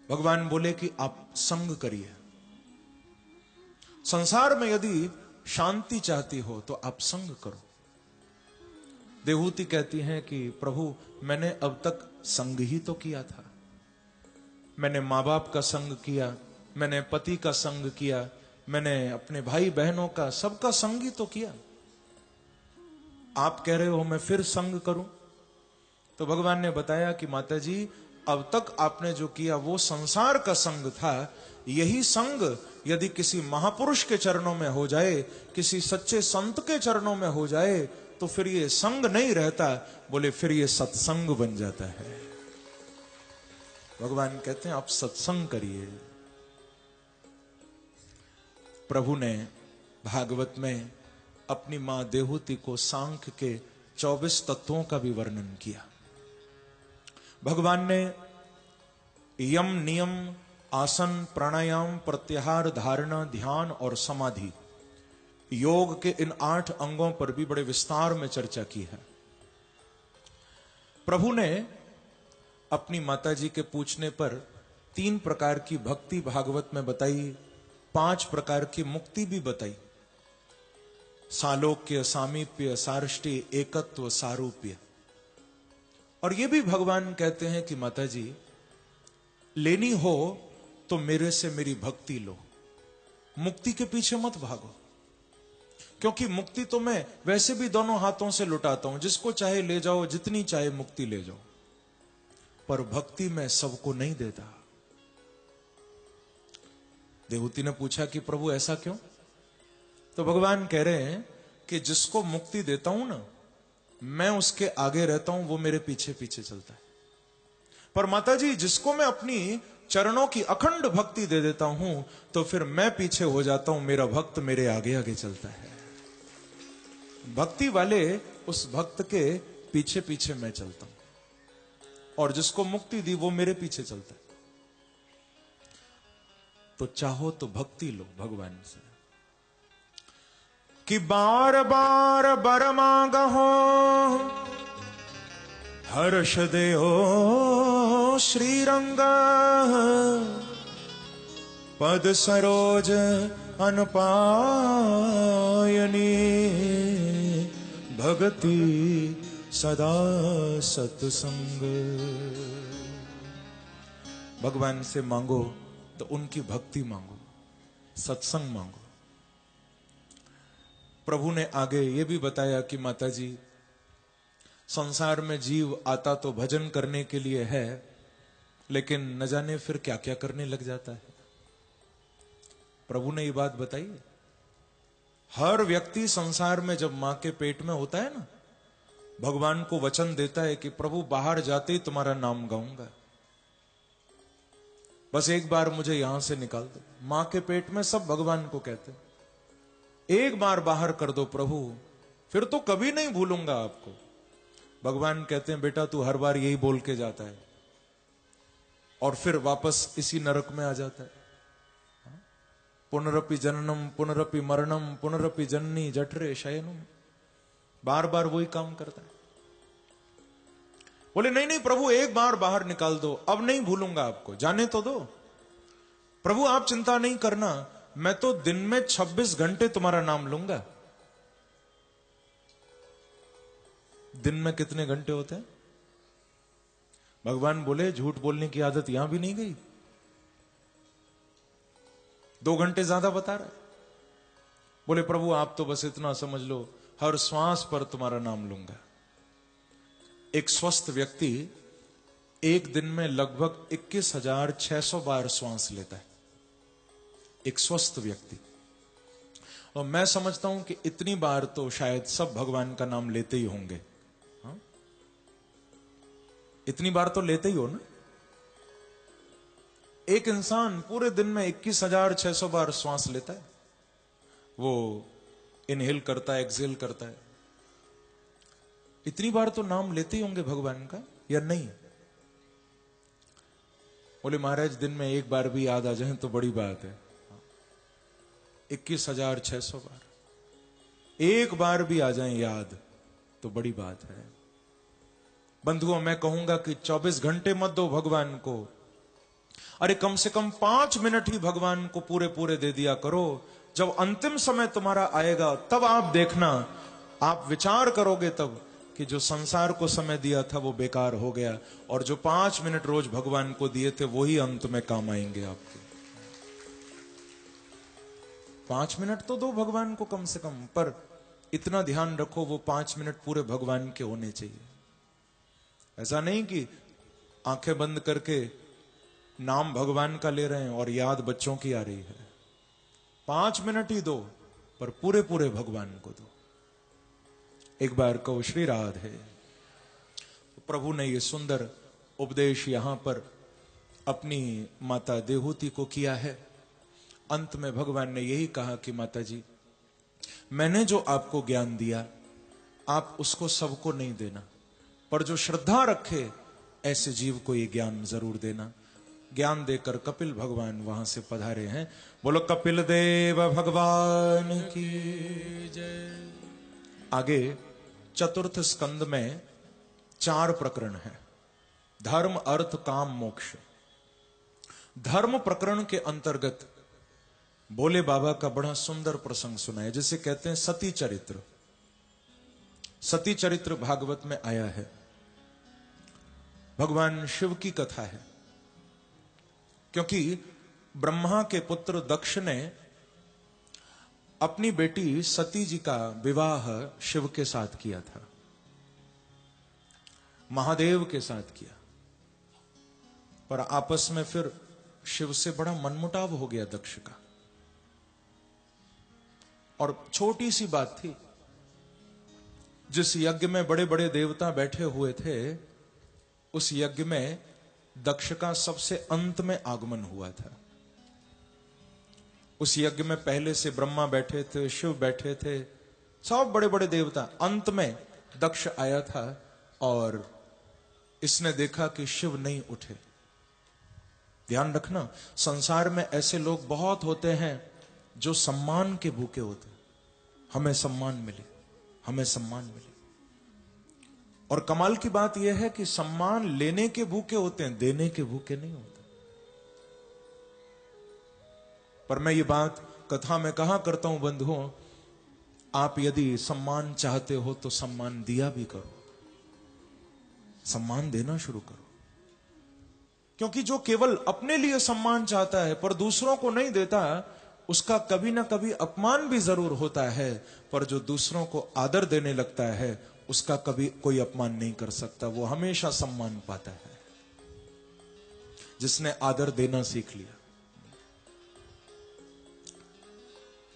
भगवान बोले कि आप संग करिए। संसार में यदि शांति चाहती हो तो आप संग करो। देवहूति कहती हैं कि प्रभु मैंने अब तक संग ही तो किया था। मैंने मां बाप का संग किया, मैंने पति का संग किया, मैंने अपने भाई बहनों का, सबका संग ही तो किया। आप कह रहे हो मैं फिर संग करूं? तो भगवान ने बताया कि माता जी अब तक आपने जो किया वो संसार का संग था। यही संग यदि किसी महापुरुष के चरणों में हो जाए, किसी सच्चे संत के चरणों में हो जाए, तो फिर ये संग नहीं रहता। बोले फिर ये सत्संग बन जाता है। भगवान कहते हैं आप सत्संग करिए। प्रभु ने भागवत में अपनी मां देहूति को सांख्य के 24 तत्वों का भी वर्णन किया। भगवान ने यम, नियम, आसन, प्राणायाम, प्रत्याहार, धारणा, ध्यान और समाधि, योग के इन 8 अंगों पर भी बड़े विस्तार में चर्चा की है। प्रभु ने अपनी माताजी के पूछने पर 3 प्रकार की भक्ति भागवत में बताई, 5 प्रकार की मुक्ति भी बताई। सालोक्य, सामीप्य, सारष्टि, एकत्व, सारूप्य। और ये भी भगवान कहते हैं कि माताजी लेनी हो तो मेरे से मेरी भक्ति लो, मुक्ति के पीछे मत भागो। क्योंकि मुक्ति तो मैं वैसे भी दोनों हाथों से लुटाता हूं, जिसको चाहे ले जाओ, जितनी चाहे मुक्ति ले जाओ, पर भक्ति मैं सबको नहीं देता। देवहूति ने पूछा कि प्रभु ऐसा क्यों? तो भगवान कह रहे हैं कि जिसको मुक्ति देता हूं ना, मैं उसके आगे रहता हूं, वो मेरे पीछे पीछे चलता है। पर माताजी जिसको मैं अपनी चरणों की अखंड भक्ति दे देता हूं, तो फिर मैं पीछे हो जाता हूं, मेरा भक्त मेरे आगे आगे चलता है। भक्ति वाले उस भक्त के पीछे पीछे मैं चलता हूं, और जिसको मुक्ति दी वो मेरे पीछे चलता है। तो चाहो तो भक्ति लो भगवान से कि बार बार बर मांगहो, हर्ष देहो श्रीरंग, पद सरोज अनपायनी, भक्ति सदा सत्संग। भगवान से मांगो तो उनकी भक्ति मांगो, सत्संग मांगो। प्रभु ने आगे ये भी बताया कि माताजी संसार में जीव आता तो भजन करने के लिए है, लेकिन न जाने फिर क्या क्या करने लग जाता है। प्रभु ने ये बात बताई। हर व्यक्ति संसार में जब मां के पेट में होता है ना, भगवान को वचन देता है कि प्रभु बाहर जाते ही तुम्हारा नाम गाऊंगा, बस एक बार मुझे यहां से निकाल दो। मां के पेट में सब भगवान को कहते हैं, एक बार बाहर कर दो प्रभु, फिर तो कभी नहीं भूलूंगा आपको। भगवान कहते हैं बेटा तू हर बार यही बोल के जाता है और फिर वापस इसी नरक में आ जाता है। पुनरपि जननम पुनरपि मरणम पुनरपि जननी जठरे शयनम, बार बार वही काम करता है। बोले नहीं नहीं प्रभु एक बार बाहर निकाल दो, अब नहीं भूलूंगा आपको, जाने तो दो। प्रभु आप चिंता नहीं करना, मैं तो दिन में 26 घंटे तुम्हारा नाम लूंगा। दिन में कितने घंटे होते हैं? भगवान बोले झूठ बोलने की आदत यहां भी नहीं गई, 2 घंटे ज्यादा बता रहा है। बोले प्रभु आप तो बस इतना समझ लो, हर श्वास पर तुम्हारा नाम लूंगा। एक स्वस्थ व्यक्ति एक दिन में लगभग 21,600 बार श्वास लेता है, एक स्वस्थ व्यक्ति। और मैं समझता हूं कि इतनी बार तो शायद सब भगवान का नाम लेते ही होंगे। हाँ? इतनी बार तो लेते ही हो ना। एक इंसान पूरे दिन में 21,600 बार श्वास लेता है, वो इनहेल करता है, एक्सेल करता है। इतनी बार तो नाम लेते ही होंगे भगवान का, या नहीं? बोले महाराज दिन में एक बार भी याद आ जाए तो बड़ी बात है। 21,600 बार एक बार भी आ जाए याद तो बड़ी बात है। बंधुओं, मैं कहूंगा कि 24 घंटे मत दो भगवान को, अरे कम से कम 5 मिनट ही भगवान को पूरे पूरे दे दिया करो। जब अंतिम समय तुम्हारा आएगा तब आप देखना, आप विचार करोगे तब कि जो संसार को समय दिया था वो बेकार हो गया, और जो 5 मिनट रोज भगवान को दिए थे वही अंत में काम आएंगे आपके। 5 मिनट तो दो भगवान को कम से कम, पर इतना ध्यान रखो वो 5 मिनट पूरे भगवान के होने चाहिए। ऐसा नहीं कि आंखें बंद करके नाम भगवान का ले रहे हैं और याद बच्चों की आ रही है। 5 मिनट ही दो, पर पूरे पूरे भगवान को दो। एक बार कहो श्री राधे। तो प्रभु ने यह सुंदर उपदेश यहां पर अपनी माता देहूति को किया है। अंत में भगवान ने यही कहा कि माता जी, मैंने जो आपको ज्ञान दिया आप उसको सबको नहीं देना, पर जो श्रद्धा रखे ऐसे जीव को ये ज्ञान जरूर देना। ज्ञान देकर कपिल भगवान वहां से पधारे हैं। बोलो कपिल देव भगवान की जय। आगे चतुर्थ स्कंद में 4 प्रकरण हैं, धर्म अर्थ काम मोक्ष। धर्म प्रकरण के अंतर्गत भोले बाबा का बड़ा सुंदर प्रसंग सुना है, जिसे कहते हैं सती चरित्र। सती चरित्र भागवत में आया है। भगवान शिव की कथा है, क्योंकि ब्रह्मा के पुत्र दक्ष ने अपनी बेटी सती जी का विवाह शिव के साथ किया था, महादेव के साथ किया, पर आपस में फिर शिव से बड़ा मनमुटाव हो गया दक्ष का। और छोटी सी बात थी, जिस यज्ञ में बड़े बड़े देवता बैठे हुए थे उस यज्ञ में दक्ष का सबसे अंत में आगमन हुआ था। उस यज्ञ में पहले से ब्रह्मा बैठे थे, शिव बैठे थे, सब बड़े बड़े देवता। अंत में दक्ष आया था और इसने देखा कि शिव नहीं उठे। ध्यान रखना, संसार में ऐसे लोग बहुत होते हैं जो सम्मान के भूखे होते हैं। हमें सम्मान मिले, हमें सम्मान मिले। और कमाल की बात यह है कि सम्मान लेने के भूखे होते हैं, देने के भूखे नहीं होते। पर मैं ये बात कथा में कहा करता हूं बंधुओं, आप यदि सम्मान चाहते हो तो सम्मान दिया भी करो, सम्मान देना शुरू करो। क्योंकि जो केवल अपने लिए सम्मान चाहता है पर दूसरों को नहीं देता, उसका कभी ना कभी अपमान भी जरूर होता है। पर जो दूसरों को आदर देने लगता है उसका कभी कोई अपमान नहीं कर सकता, वो हमेशा सम्मान पाता है, जिसने आदर देना सीख लिया।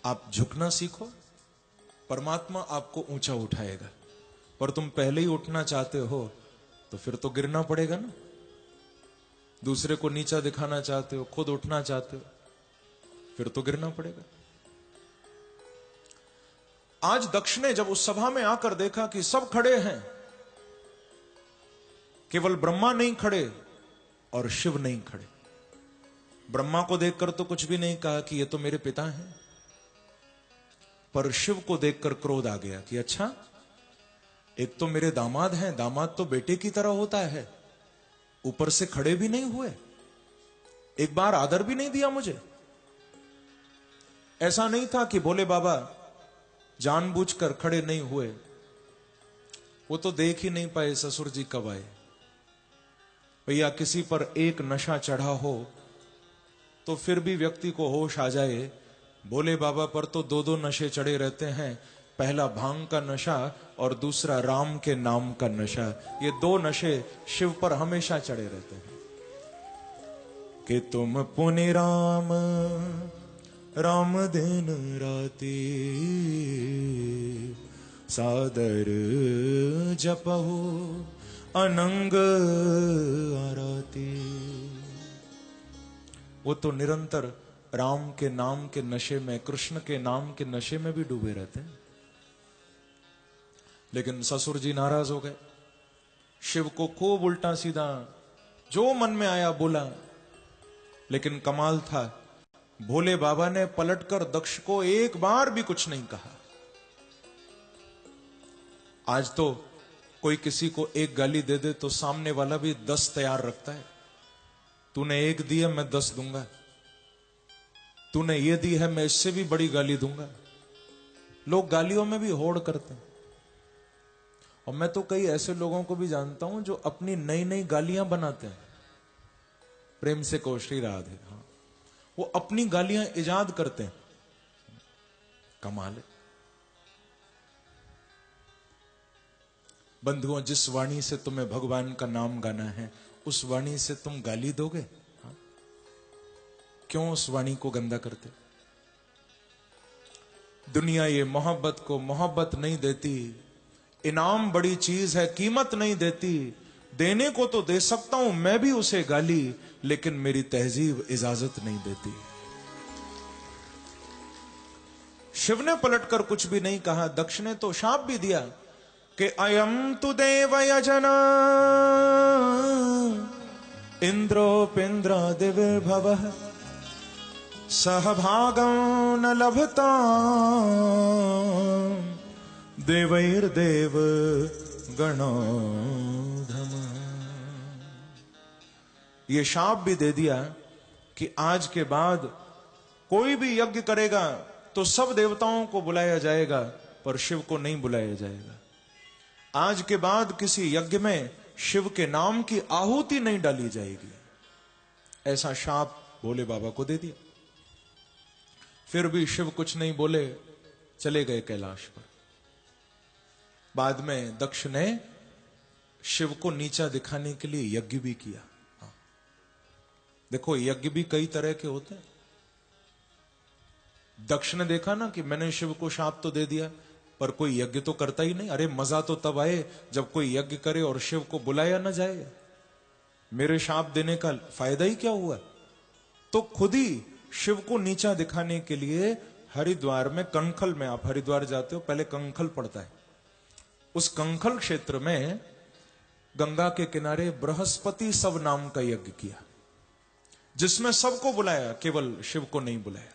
आप झुकना सीखो, परमात्मा आपको ऊंचा उठाएगा। पर तुम पहले ही उठना चाहते हो तो फिर तो गिरना पड़ेगा ना। दूसरे को नीचा दिखाना चाहते हो, खुद उठना चाहते हो, फिर तो गिरना पड़ेगा। आज दक्ष ने जब उस सभा में आकर देखा कि सब खड़े हैं, केवल ब्रह्मा नहीं खड़े और शिव नहीं खड़े। ब्रह्मा को देखकर तो कुछ भी नहीं कहा कि ये तो मेरे पिता हैं, पर शिव को देखकर क्रोध आ गया कि अच्छा, एक तो मेरे दामाद हैं, दामाद तो बेटे की तरह होता है, ऊपर से खड़े भी नहीं हुए, एक बार आदर भी नहीं दिया मुझे। ऐसा नहीं था कि भोले बाबा जानबूझकर खड़े नहीं हुए, वो तो देख ही नहीं पाए ससुर जी कब आए। भैया किसी पर एक नशा चढ़ा हो तो फिर भी व्यक्ति को होश आ जाए। भोले बाबा पर तो 2-2 नशे चढ़े रहते हैं, पहला भांग का नशा और दूसरा राम के नाम का नशा। ये 2 नशे शिव पर हमेशा चढ़े रहते हैं कि तुम पुनि राम राम दिन राती सादर जपहु अनंग आरती। वो तो निरंतर राम के नाम के नशे में, कृष्ण के नाम के नशे में भी डूबे रहते हैं। लेकिन ससुर जी नाराज हो गए, शिव को खूब उल्टा सीधा जो मन में आया बोला, लेकिन कमाल था, भोले बाबा ने पलटकर दक्ष को एक बार भी कुछ नहीं कहा। आज तो कोई किसी को एक गाली दे दे तो सामने वाला भी 10 तैयार रखता है। तूने एक दी है, मैं 10 दूंगा। तूने ये दी है, मैं इससे भी बड़ी गाली दूंगा। लोग गालियों में भी होड़ करते हैं। और मैं तो कई ऐसे लोगों को भी जानता हूं जो अपनी नई नई गालियां बनाते हैं। प्रेम से कहो श्री राधे। हाँ, वो अपनी गालियां इजाद करते हैं। कमाल है। बंधुओं, जिस वाणी से तुम्हें भगवान का नाम गाना है, उस वाणी से तुम गाली दोगे? हाँ? क्यों उस वाणी को गंदा करते? दुनिया ये मोहब्बत को मोहब्बत नहीं देती। इनाम बड़ी चीज है, कीमत नहीं देती। देने को तो दे सकता हूं मैं भी उसे गाली, लेकिन मेरी तहजीब इजाजत नहीं देती। शिव ने पलटकर कुछ भी नहीं कहा। दक्ष ने तो शाप भी दिया कि अयम तु देव यजना इंद्रोपिंद्र दिविर्भवः सहभागं न लभता देवैर्देव गणोधम। ये शाप भी दे दिया कि आज के बाद कोई भी यज्ञ करेगा तो सब देवताओं को बुलाया जाएगा, पर शिव को नहीं बुलाया जाएगा। आज के बाद किसी यज्ञ में शिव के नाम की आहुति नहीं डाली जाएगी। ऐसा शाप भोले बाबा को दे दिया। फिर भी शिव कुछ नहीं बोले, चले गए कैलाश पर। बाद में दक्ष ने शिव को नीचा दिखाने के लिए यज्ञ भी किया। हाँ। देखो, यज्ञ भी कई तरह के होते हैं। दक्ष ने देखा ना कि मैंने शिव को शाप तो दे दिया, पर कोई यज्ञ तो करता ही नहीं। अरे मजा तो तब आए जब कोई यज्ञ करे और शिव को बुलाया ना जाए। मेरे शाप देने का फायदा ही क्या हुआ? तो खुद ही शिव को नीचा दिखाने के लिए हरिद्वार में, कंखल में, आप हरिद्वार जाते हो, पहले कंखल पड़ता है। उस कंखल क्षेत्र में गंगा के किनारे बृहस्पति सब नाम का यज्ञ किया, जिसमें सबको बुलाया, केवल शिव को नहीं बुलाया।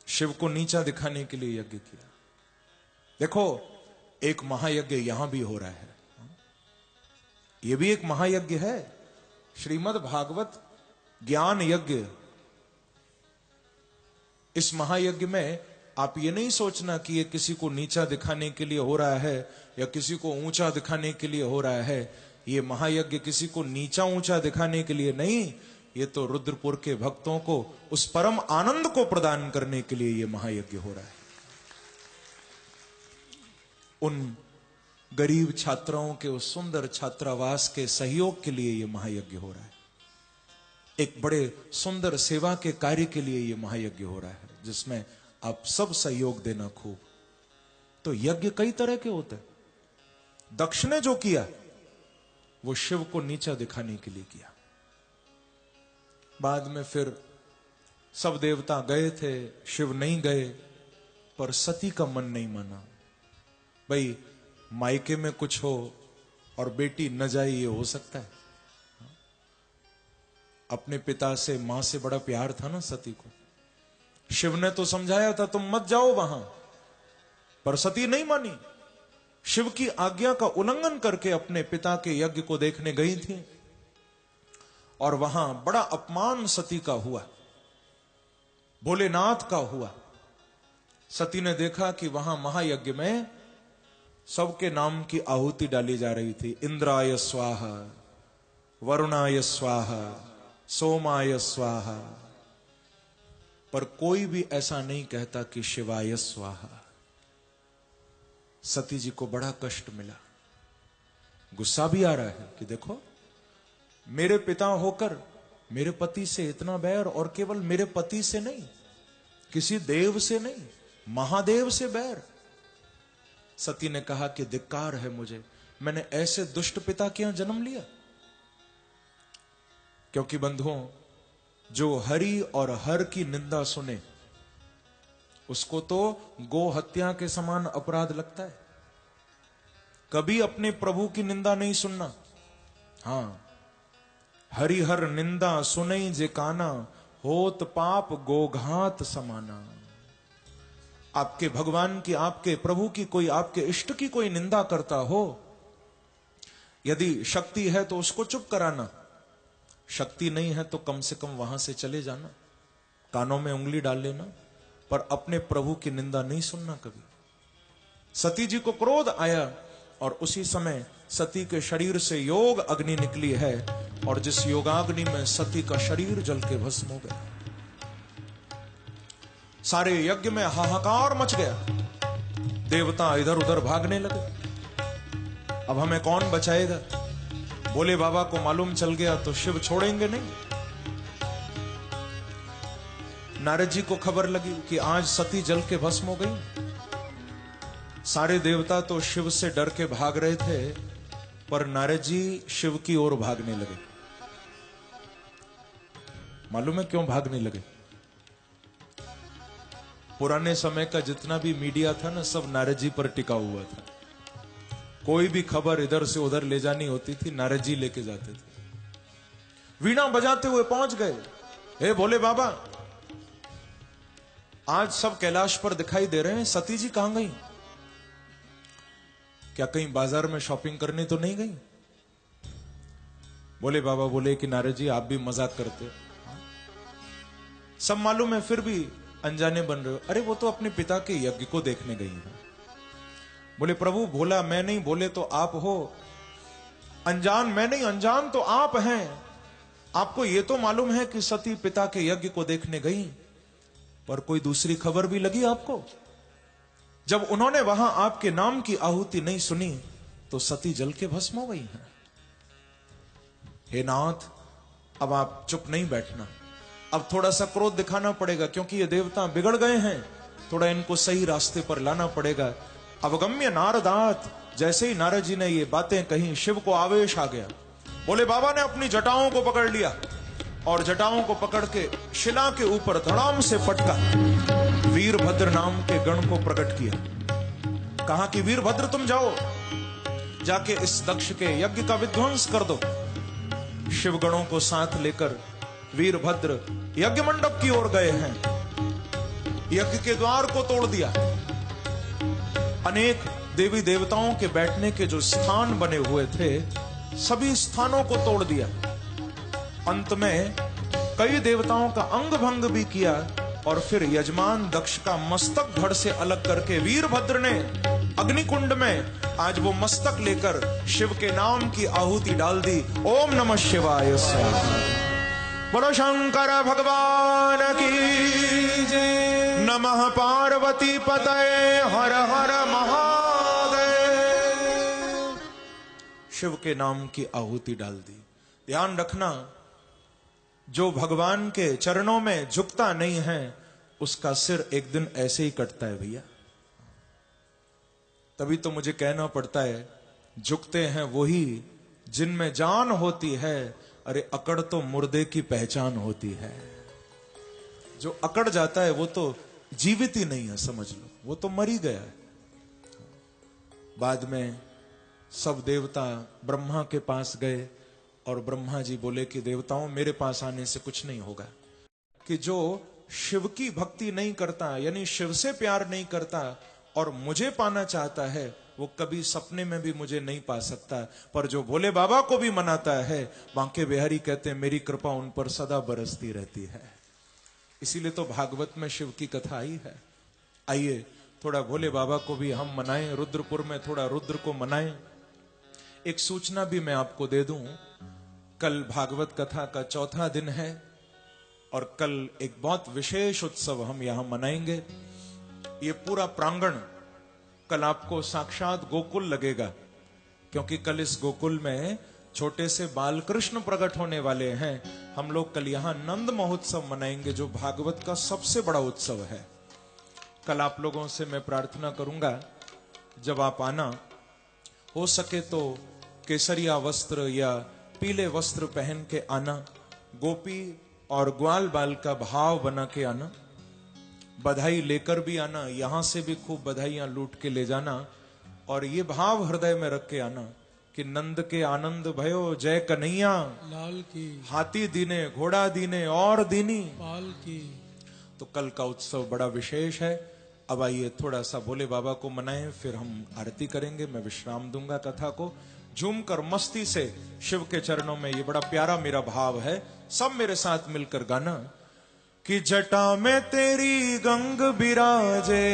शिव को नीचा दिखाने के लिए यज्ञ किया। देखो, एक महायज्ञ यहां भी हो रहा है। यह भी एक महायज्ञ है, श्रीमद् भागवत ज्ञान यज्ञ। इस महायज्ञ में आप ये नहीं सोचना कि ये किसी को नीचा दिखाने के लिए हो रहा है या किसी को ऊंचा दिखाने के लिए हो रहा है। ये महायज्ञ किसी को नीचा ऊंचा दिखाने के लिए नहीं, ये तो रुद्रपुर के भक्तों को उस परम आनंद को प्रदान करने के लिए ये महायज्ञ हो रहा है। उन गरीब छात्राओं के उस सुंदर छात्रावास के सहयोग के लिए ये महायज्ञ हो रहा है। एक बड़े सुंदर सेवा के कार्य के लिए ये महायज्ञ हो रहा है, जिसमें आप सब सहयोग देना खूब। तो यज्ञ कई तरह के होते हैं। दक्ष ने जो किया वो शिव को नीचा दिखाने के लिए किया। बाद में फिर सब देवता गए थे, शिव नहीं गए, पर सती का मन नहीं माना। भाई, मायके में कुछ हो और बेटी न जाए, ये हो सकता है? अपने पिता से, मां से बड़ा प्यार था ना सती को। शिव ने तो समझाया था तुम मत जाओ वहां, पर सती नहीं मानी। शिव की आज्ञा का उल्लंघन करके अपने पिता के यज्ञ को देखने गई थी, और वहां बड़ा अपमान सती का हुआ, भोलेनाथ का हुआ। सती ने देखा कि वहां महायज्ञ में सबके नाम की आहुति डाली जा रही थी। इंद्राय स्वाहा, वरुणाय स्वाहा, सोमाय स्वाहा, पर कोई भी ऐसा नहीं कहता कि शिवाय स्वाहा। सती जी को बड़ा कष्ट मिला, गुस्सा भी आ रहा है कि देखो, मेरे पिता होकर मेरे पति से इतना बैर, और केवल मेरे पति से नहीं, किसी देव से नहीं, महादेव से बैर। सती ने कहा कि धिक्कार है मुझे, मैंने ऐसे दुष्ट पिता के यहां जन्म लिया। क्योंकि बंधुओं, जो हरि और हर की निंदा सुने उसको तो गो हत्या के समान अपराध लगता है। कभी अपने प्रभु की निंदा नहीं सुनना। हां, हरिहर निंदा सुनई जे काना, होत पाप गोघात समाना। आपके भगवान की, आपके प्रभु की, कोई आपके इष्ट की कोई निंदा करता हो, यदि शक्ति है तो उसको चुप कराना, शक्ति नहीं है तो कम से कम वहां से चले जाना, कानों में उंगली डाल लेना, पर अपने प्रभु की निंदा नहीं सुनना कभी। सती जी को क्रोध आया और उसी समय सती के शरीर से योग अग्नि निकली है, और जिस योगाग्नि में सती का शरीर जल के भस्म हो गया। सारे यज्ञ में हाहाकार मच गया, देवता इधर उधर भागने लगे। अब हमें कौन बचाएगा? भोले बाबा को मालूम चल गया तो शिव छोड़ेंगे नहीं। नारद जी को खबर लगी कि आज सती जल के भस्म हो गई। सारे देवता तो शिव से डर के भाग रहे थे, पर नारद जी शिव की ओर भागने लगे। मालूम है क्यों भागने लगे? पुराने समय का जितना भी मीडिया था ना, सब नारद जी पर टिका हुआ था। कोई भी खबर इधर से उधर ले जानी होती थी, नारद जी लेके जाते थे। वीणा बजाते हुए पहुंच गए, हे भोले बाबा, आज सब कैलाश पर दिखाई दे रहे हैं, सती जी कहां गई? क्या कहीं बाजार में शॉपिंग करने तो नहीं गई? भोले बाबा बोले कि नारद जी आप भी मजाक करते हो, सब मालूम है फिर भी अनजाने बन रहे हो। अरे वो तो अपने पिता के यज्ञ को देखने गई है। बोले प्रभु, भोला मैं नहीं, बोले तो आप हो, अनजान मैं नहीं, अनजान तो आप हैं। आपको ये तो मालूम है कि सती पिता के यज्ञ को देखने गई, पर कोई दूसरी खबर भी लगी आपको? जब उन्होंने वहां आपके नाम की आहुति नहीं सुनी तो सती जल के भस्म हो गई हैं। हे नाथ, अब आप चुप नहीं बैठना, अब थोड़ा सा क्रोध दिखाना पड़ेगा, क्योंकि ये देवता बिगड़ गए हैं, थोड़ा इनको सही रास्ते पर लाना पड़ेगा। अवगम्य नारदात, जैसे ही नारद जी ने ये बातें कही, शिव को आवेश आ गया। बोले बाबा ने अपनी जटाओं को पकड़ लिया और जटाओं को पकड़ के शिला के ऊपर धड़ाम से पटका, वीरभद्र नाम के गण को प्रकट किया। कहा कि वीरभद्र तुम जाओ, जाके इस दक्ष के यज्ञ का विध्वंस कर दो। शिवगणों को साथ लेकर वीरभद्र यज्ञ मंडप की ओर गए हैं। यज्ञ के द्वार को तोड़ दिया, अनेक देवी देवताओं के बैठने के जो स्थान बने हुए थे, सभी स्थानों को तोड़ दिया। अंत में कई देवताओं का अंग भंग भी किया, और फिर यजमान दक्ष का मस्तक धड़ से अलग करके वीरभद्र ने अग्निकुंड में आज वो मस्तक लेकर शिव के नाम की आहुति डाल दी। ओम नमः शिवाय। बोलो शंकर भगवान की जय। नमः पार्वती पतये हर हर महादेव। शिव के नाम की आहुति डाल दी। ध्यान रखना, जो भगवान के चरणों में झुकता नहीं है, उसका सिर एक दिन ऐसे ही कटता है भैया। तभी तो मुझे कहना पड़ता है, झुकते हैं वही जिनमें जान होती है। अरे अकड़ तो मुर्दे की पहचान होती है। जो अकड़ जाता है वो तो जीवित ही नहीं है, समझ लो, वो तो मर ही गया है। बाद में सब देवता ब्रह्मा के पास गए और ब्रह्मा जी बोले कि देवताओं, मेरे पास आने से कुछ नहीं होगा, कि जो शिव की भक्ति नहीं करता, यानी शिव से प्यार नहीं करता और मुझे पाना चाहता है, वो कभी सपने में भी मुझे नहीं पा सकता। पर जो भोले बाबा को भी मनाता है, बांके बिहारी कहते हैं, मेरी कृपा उन पर सदा बरसती रहती है। इसीलिए तो भागवत में शिव की कथा आई है। आइए थोड़ा भोले बाबा को भी हम मनाएं, रुद्रपुर में थोड़ा रुद्र को मनाएं। एक सूचना भी मैं आपको दे दूं, कल भागवत कथा का चौथा दिन है और कल एक बहुत विशेष उत्सव हम यहां मनाएंगे। ये पूरा प्रांगण कल आपको साक्षात गोकुल लगेगा, क्योंकि कल इस गोकुल में छोटे से बाल कृष्ण प्रकट होने वाले हैं। हम लोग कल यहां नंद महोत्सव मनाएंगे, जो भागवत का सबसे बड़ा उत्सव है। कल आप लोगों से मैं प्रार्थना करूंगा, जब आप आना, हो सके तो केसरिया वस्त्र या पीले वस्त्र पहन के आना, गोपी और ग्वाल बाल का भाव बना के आना, बधाई लेकर भी आना, यहां से भी खूब बधाइयां लूट के ले जाना, और ये भाव हृदय में रख के आना कि नंद के आनंद भयो जय कन्हैया लाल की, हाथी दीने घोड़ा दीने और दीनी पाल की। तो कल का उत्सव बड़ा विशेष है। अब आइए थोड़ा सा भोले बाबा को मनाएं, फिर हम आरती करेंगे। मैं विश्राम दूंगा कथा को। झूमकर मस्ती से शिव के चरणों में, ये बड़ा प्यारा मेरा भाव है, सब मेरे साथ मिलकर गाना कि जटा में तेरी गंग बिराजे,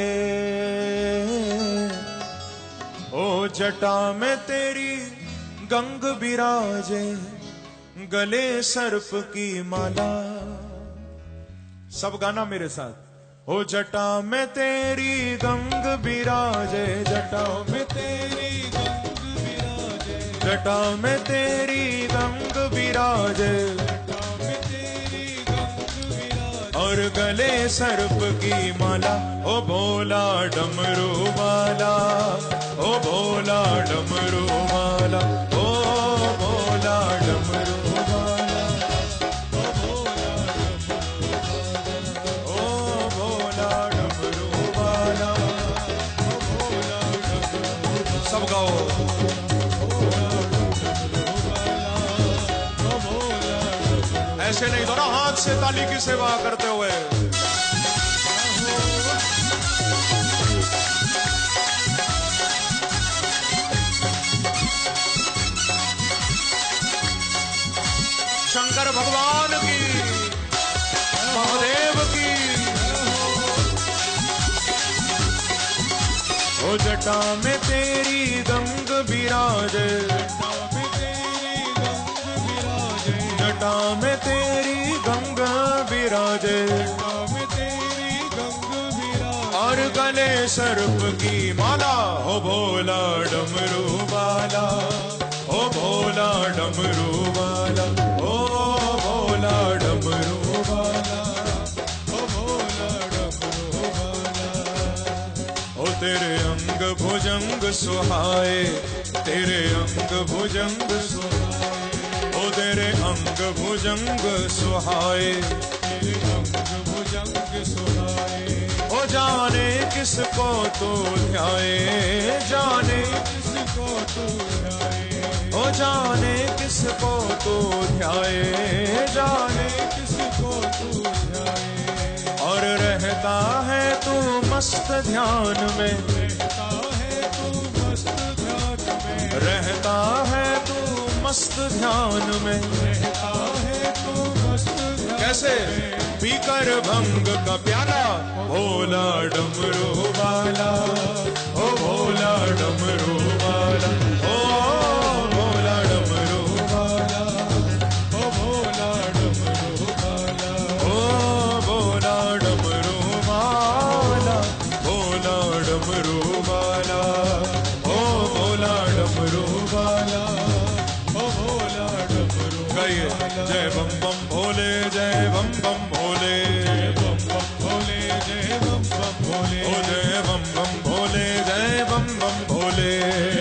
ओ जटा में तेरी गंग बिराजे, गले सर्प की माला। सब गाना मेरे साथ। ओ जटा में तेरी गंग बिराजे, जटा में तेरी गंग बिराजे, जटा में तेरी गंग बिराजे, जटा में तेरी गंग बिराजे, और गले सर्प की माला। ओ भोला डमरू वाला, ओ भोला डमरू वाला, ओ भोला डमरू वाला, ओ भोला डमरू वाला, ओ भोला डमरू वाला। सब गाओ। ऐसे नहीं, दोनों हाथ से ताली की सेवा करते हुए। शंकर भगवान की, महादेव की। ओ जटा में तेरी गंग बिराजे, जटा में तेरी गंग बिराजे, और गले सर्प की माला। ओ भोला डमरू वाला, ओ भोला डमरू वाला, ओ भोला डमरू वाला, ओ भोला डमरू वाला। ओ तेरे अंग भुजंग सुहाए, तेरे अंग भुजंग सुहाए, ओ तेरे अंग भुजंग सुहाए, तेरे अंग भुजंग सुहाए। ओ जाने किसको तू ध्याए, जाने किसको तू ध्याए, ओ जाने किसको तू ध्याए, जाने किसको तू ध्याए। और रहता है तू मस्त ध्यान में, रहता है तू मस्त ध्यान में, रहता है तू मस्त ध्यान में, रहता है तू मस्त ध्यान। कैसे? पीकर भंग का प्याला, भोला डमरू वाला, ओ भोला डमरू वाला, ओ भोला डमरू वाला, ओ भोला डमरू वाला, ओ भोला डमरू वाला, भोला डमरू वाला, ओ भोला डमरू वाला, ओ भोला डमरू। गाइए जय बम बम भोले, जय बम बम भोले, जय बम बम भोले, जय बम बम भोले, ओ जय बम बम भोले, जय बम बम भोले,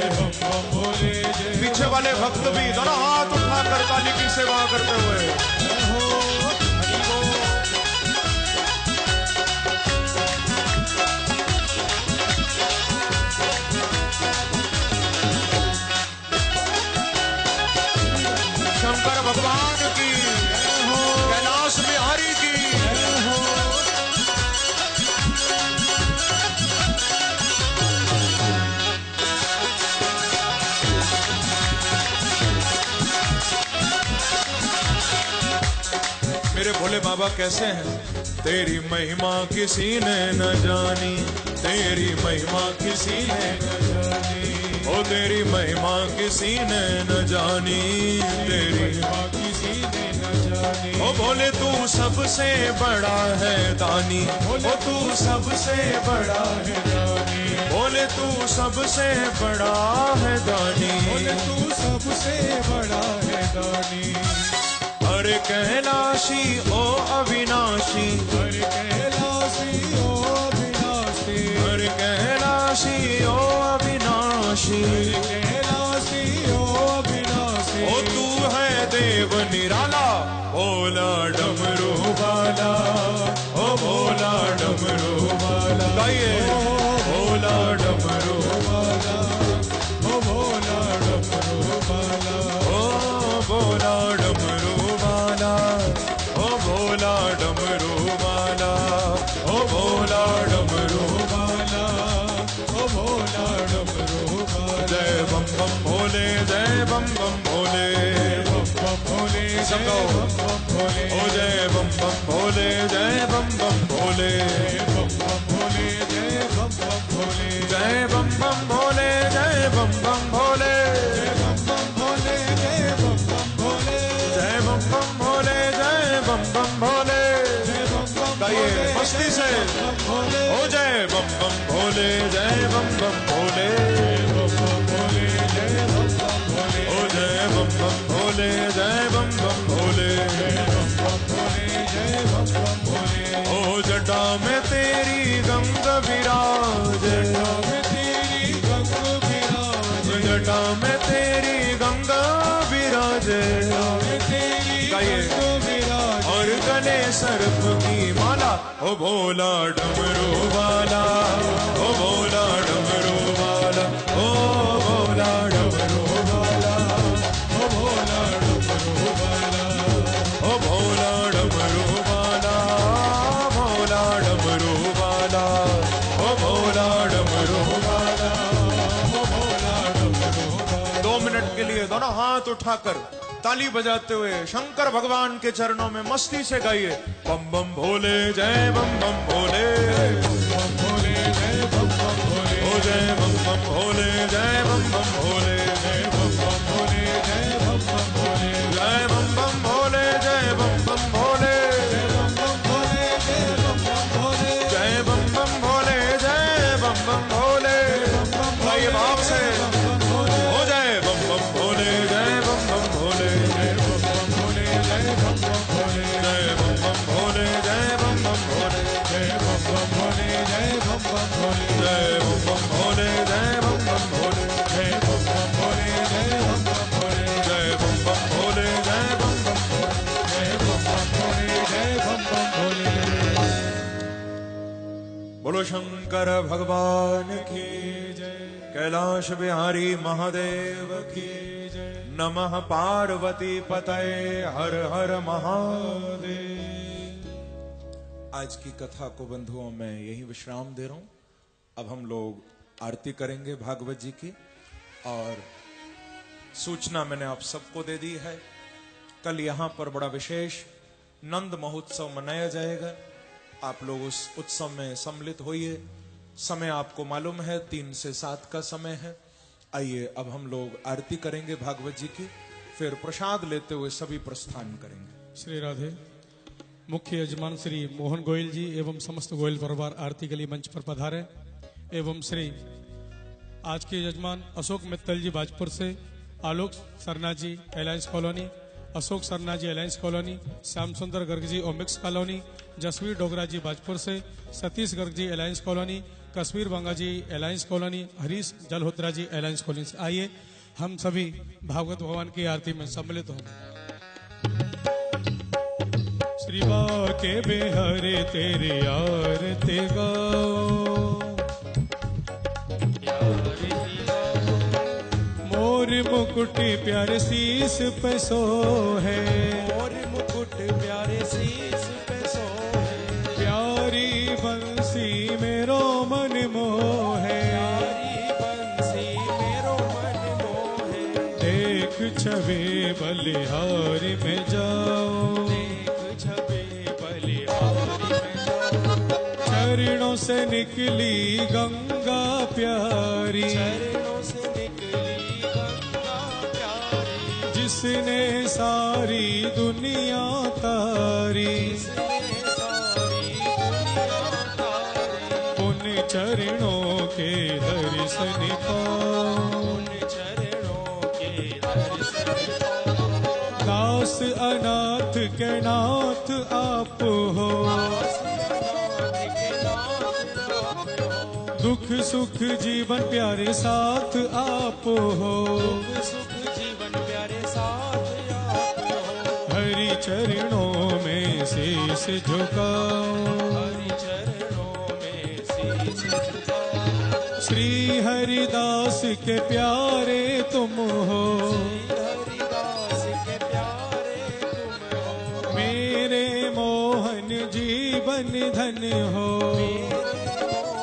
बम बम भोले। पीछे वाले भक्त भी दोनों हाथ उठाकर काली की सेवा करते हुए। शंकर भगवान की, कैलाश बिहारी की। मेरे भोले बाबा कैसे हैं? तेरी महिमा किसी ने न जानी, तेरी महिमा किसी ने न जानी, ओ तेरी महिमा किसी ने न जानी, तेरी महिमा किसी ने न जानी। ओ भोले तू सबसे बड़ा है दानी, ओ तू सबसे बड़ा है दानी, भोले तू सबसे बड़ा है दानी, भोले तू सबसे बड़ा है दानी। अरे कैलाशी ओ अविनाशी, अरे कैलाशी ओ अविनाशी, अरे कैलाशी ओ अविनाशी, अरे कैलाशी ओ अविनाशी। ओ तू है देव निराला, भोला डमरू वाला, ओ भोला डमरू वाला। गाइए भोला डमरू वाला, ओ भोला डमरू जय बम बम भोले, बम बम भोले, जय बम बम भोले, जय बम बम भोले, जय बम बम भोले, जय बम बम भोले, जय बम बम भोले, जय बम बम भोले, जय बम बम भोले, जय बम बम गाइए मस्ती से हो जय बम बम भोले, जय बम बम भोले, बम बम भोले, जय बम बम भोले, हो जय बम बम भोले, जय बम बम भोले, जय बम बम भोले, जय बम बम भोले, ओ जटा में तेरी गंग विराज, जटा में तेरी गंग विराज, जटा में तेरी गंगा विराज, गाइए और गले सर्प की माला, ओ भोला डमरू वाला, ओ भोला डमरू वाला, ओ भोला डमरू वाला, ओ भोला डमरू वाला, ओ भोला डमरू वाला, भोला डमरू वाला, ओ भोला डमरू वाला, ओ भोला डमरू वाला। 2 मिनट के लिए दोनों हाथ उठाकर ताली बजाते हुए शंकर भगवान के चरणों में मस्ती से गाइए बम बम भोले, जय बम बम भोले, बम बम भोले, जय बम बम भोले, ओ जय बम बम भोले, जय बम बम भोले, जय बम बम भोले, जय बम बम भोले, जय बम बम भोले, जय बम बम भोले, जय बम बम भोले, जय बम बम भोले, जय बम बम भोले, जय बम बम भोले, गाइए भाव से हो जय बम बम भोले, जय बम बम भोले, जय बम बम भोले, जय बम बम भोले, जय बम बम भोले, जय बम बम भोले, जय बम बम भोले, जय बम बम भोले, जय बम बम भोले, जय बम बम भोले, जय बम बम भोले, जय बम बम भोले, जय बम बम भोले, जय बम बम भोले, जय बम बम भोले, जय बम बम भोले। बोलो शंकर भगवान की जय, कैलाश बिहारी महादेव की जय, नमः पार्वती पतये हर हर महादेव। आज की कथा को बंधुओं मैं यही विश्राम दे रहा हूं। अब हम लोग आरती करेंगे भागवत जी की, और सूचना मैंने आप सबको दे दी है। कल यहां पर बड़ा विशेष नंद महोत्सव मनाया जाएगा। आप लोग उस उत्सव में सम्मिलित होइए। समय आपको मालूम है 3 से 7 का समय है। आइए अब हम लोग आरती करेंगे भागवत जी की, फिर प्रसाद लेते हुए सभी प्रस्थान करेंगे। श्री राधे। मुख्य यजमान श्री मोहन गोयल जी एवं समस्त गोयल परिवार आरती के लिए मंच पर पधारे, एवं श्री आज के यजमान अशोक मित्तल जी बाजपुर से, आलोक सरना जी अलायंस कॉलोनी, अशोक सरना जी अलायंस कॉलोनी, श्याम सुंदर गर्ग जी ओमिक्स कॉलोनी, जसवीर डोगरा जी बाजपुर से, सतीश गर्ग जी अलायंस कॉलोनी, कश्मीर बांगा जी अलायंस कॉलोनी, हरीश जलहोत्रा जी अलायंस कॉलोनी से। आइए हम सभी भागवत भगवान की आरती में सम्मिलित हों। श्री बाके बिहारी तेरी आरती गाओ, मोर मुकुट प्यारे शीस पे सोहे, मोर मुकुट प्यारे शीस पे सोहे, प्यारी बंसी मेरो मन मोहे, प्यारी बंसी मेरो मन मोहे, देख छवि बलिहारी में जाओ, देख छवि बलिहारी में जाओ, चरणों से निकली गंगा प्यारी, चरणों से निकली गंगा प्यारी, जिसने सारी दुनिया तारी, जिसने सारी दुनिया तारी, उन चरणों के दर्शन पाओ, उन चरणों के दर्शन पाओ, दास अनाथ के नाथ आप हो, दुख सुख जीवन प्यारे साथ आप हो, सुख जीवन प्यारे साथ आप हो, हरि चरणों में शीश झुकाओ, हरि चरणों में शीश झुकाओ, श्री हरिदास के प्यारे तुम हो, हरिदास के प्यारे तुम हो, मेरे मोहन जीवन धन हो,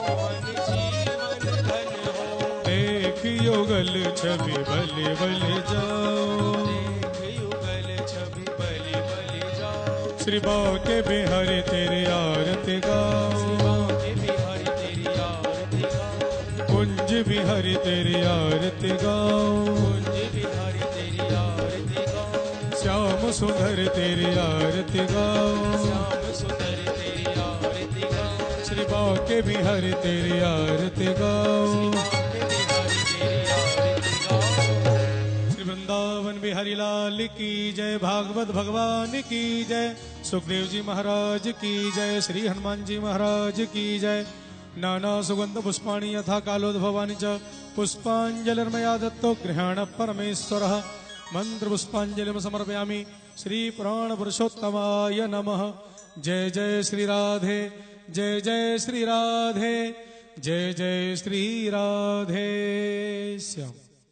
मोहन जीवन धन हो, देख युगल छवि बलि बलि जाओ, देख युगल छवि बलि बलि जाओ, श्री बाके बिहारी तेरी आरती गाओ, बाके बिहारी तेरी आरती गाओ, कुंज बिहारी तेरी आरती गाओ, कुंज बिहारी तेरी आरती गाओ, श्याम सुंदर तेरी आरती गाओ, श्याम सुंदर तेरी आरती गाओ, श्री बाके बिहारी तेरी आरती गाओ, बाके बिहारी तेरी आरती गाओ। श्री वृंदावन बिहारी लाल की जय, भागवत भगवान की जय, सुखदेव जी महाराज की जय, श्री हनुमान जी महाराज की जय। नाना सुगंध पुष्पाणि यथा कालोद्भवानि च पुष्पाञ्जलिर्मया दत्तो गृहाण परमेश्वरः। मंत्र पुष्पाञ्जलिं समर्पयामि श्री पुराण पुरुषोत्तमाय नमः। जय जय श्री राधे, जय जय श्री राधे, जय जय श्री राधे श्याम।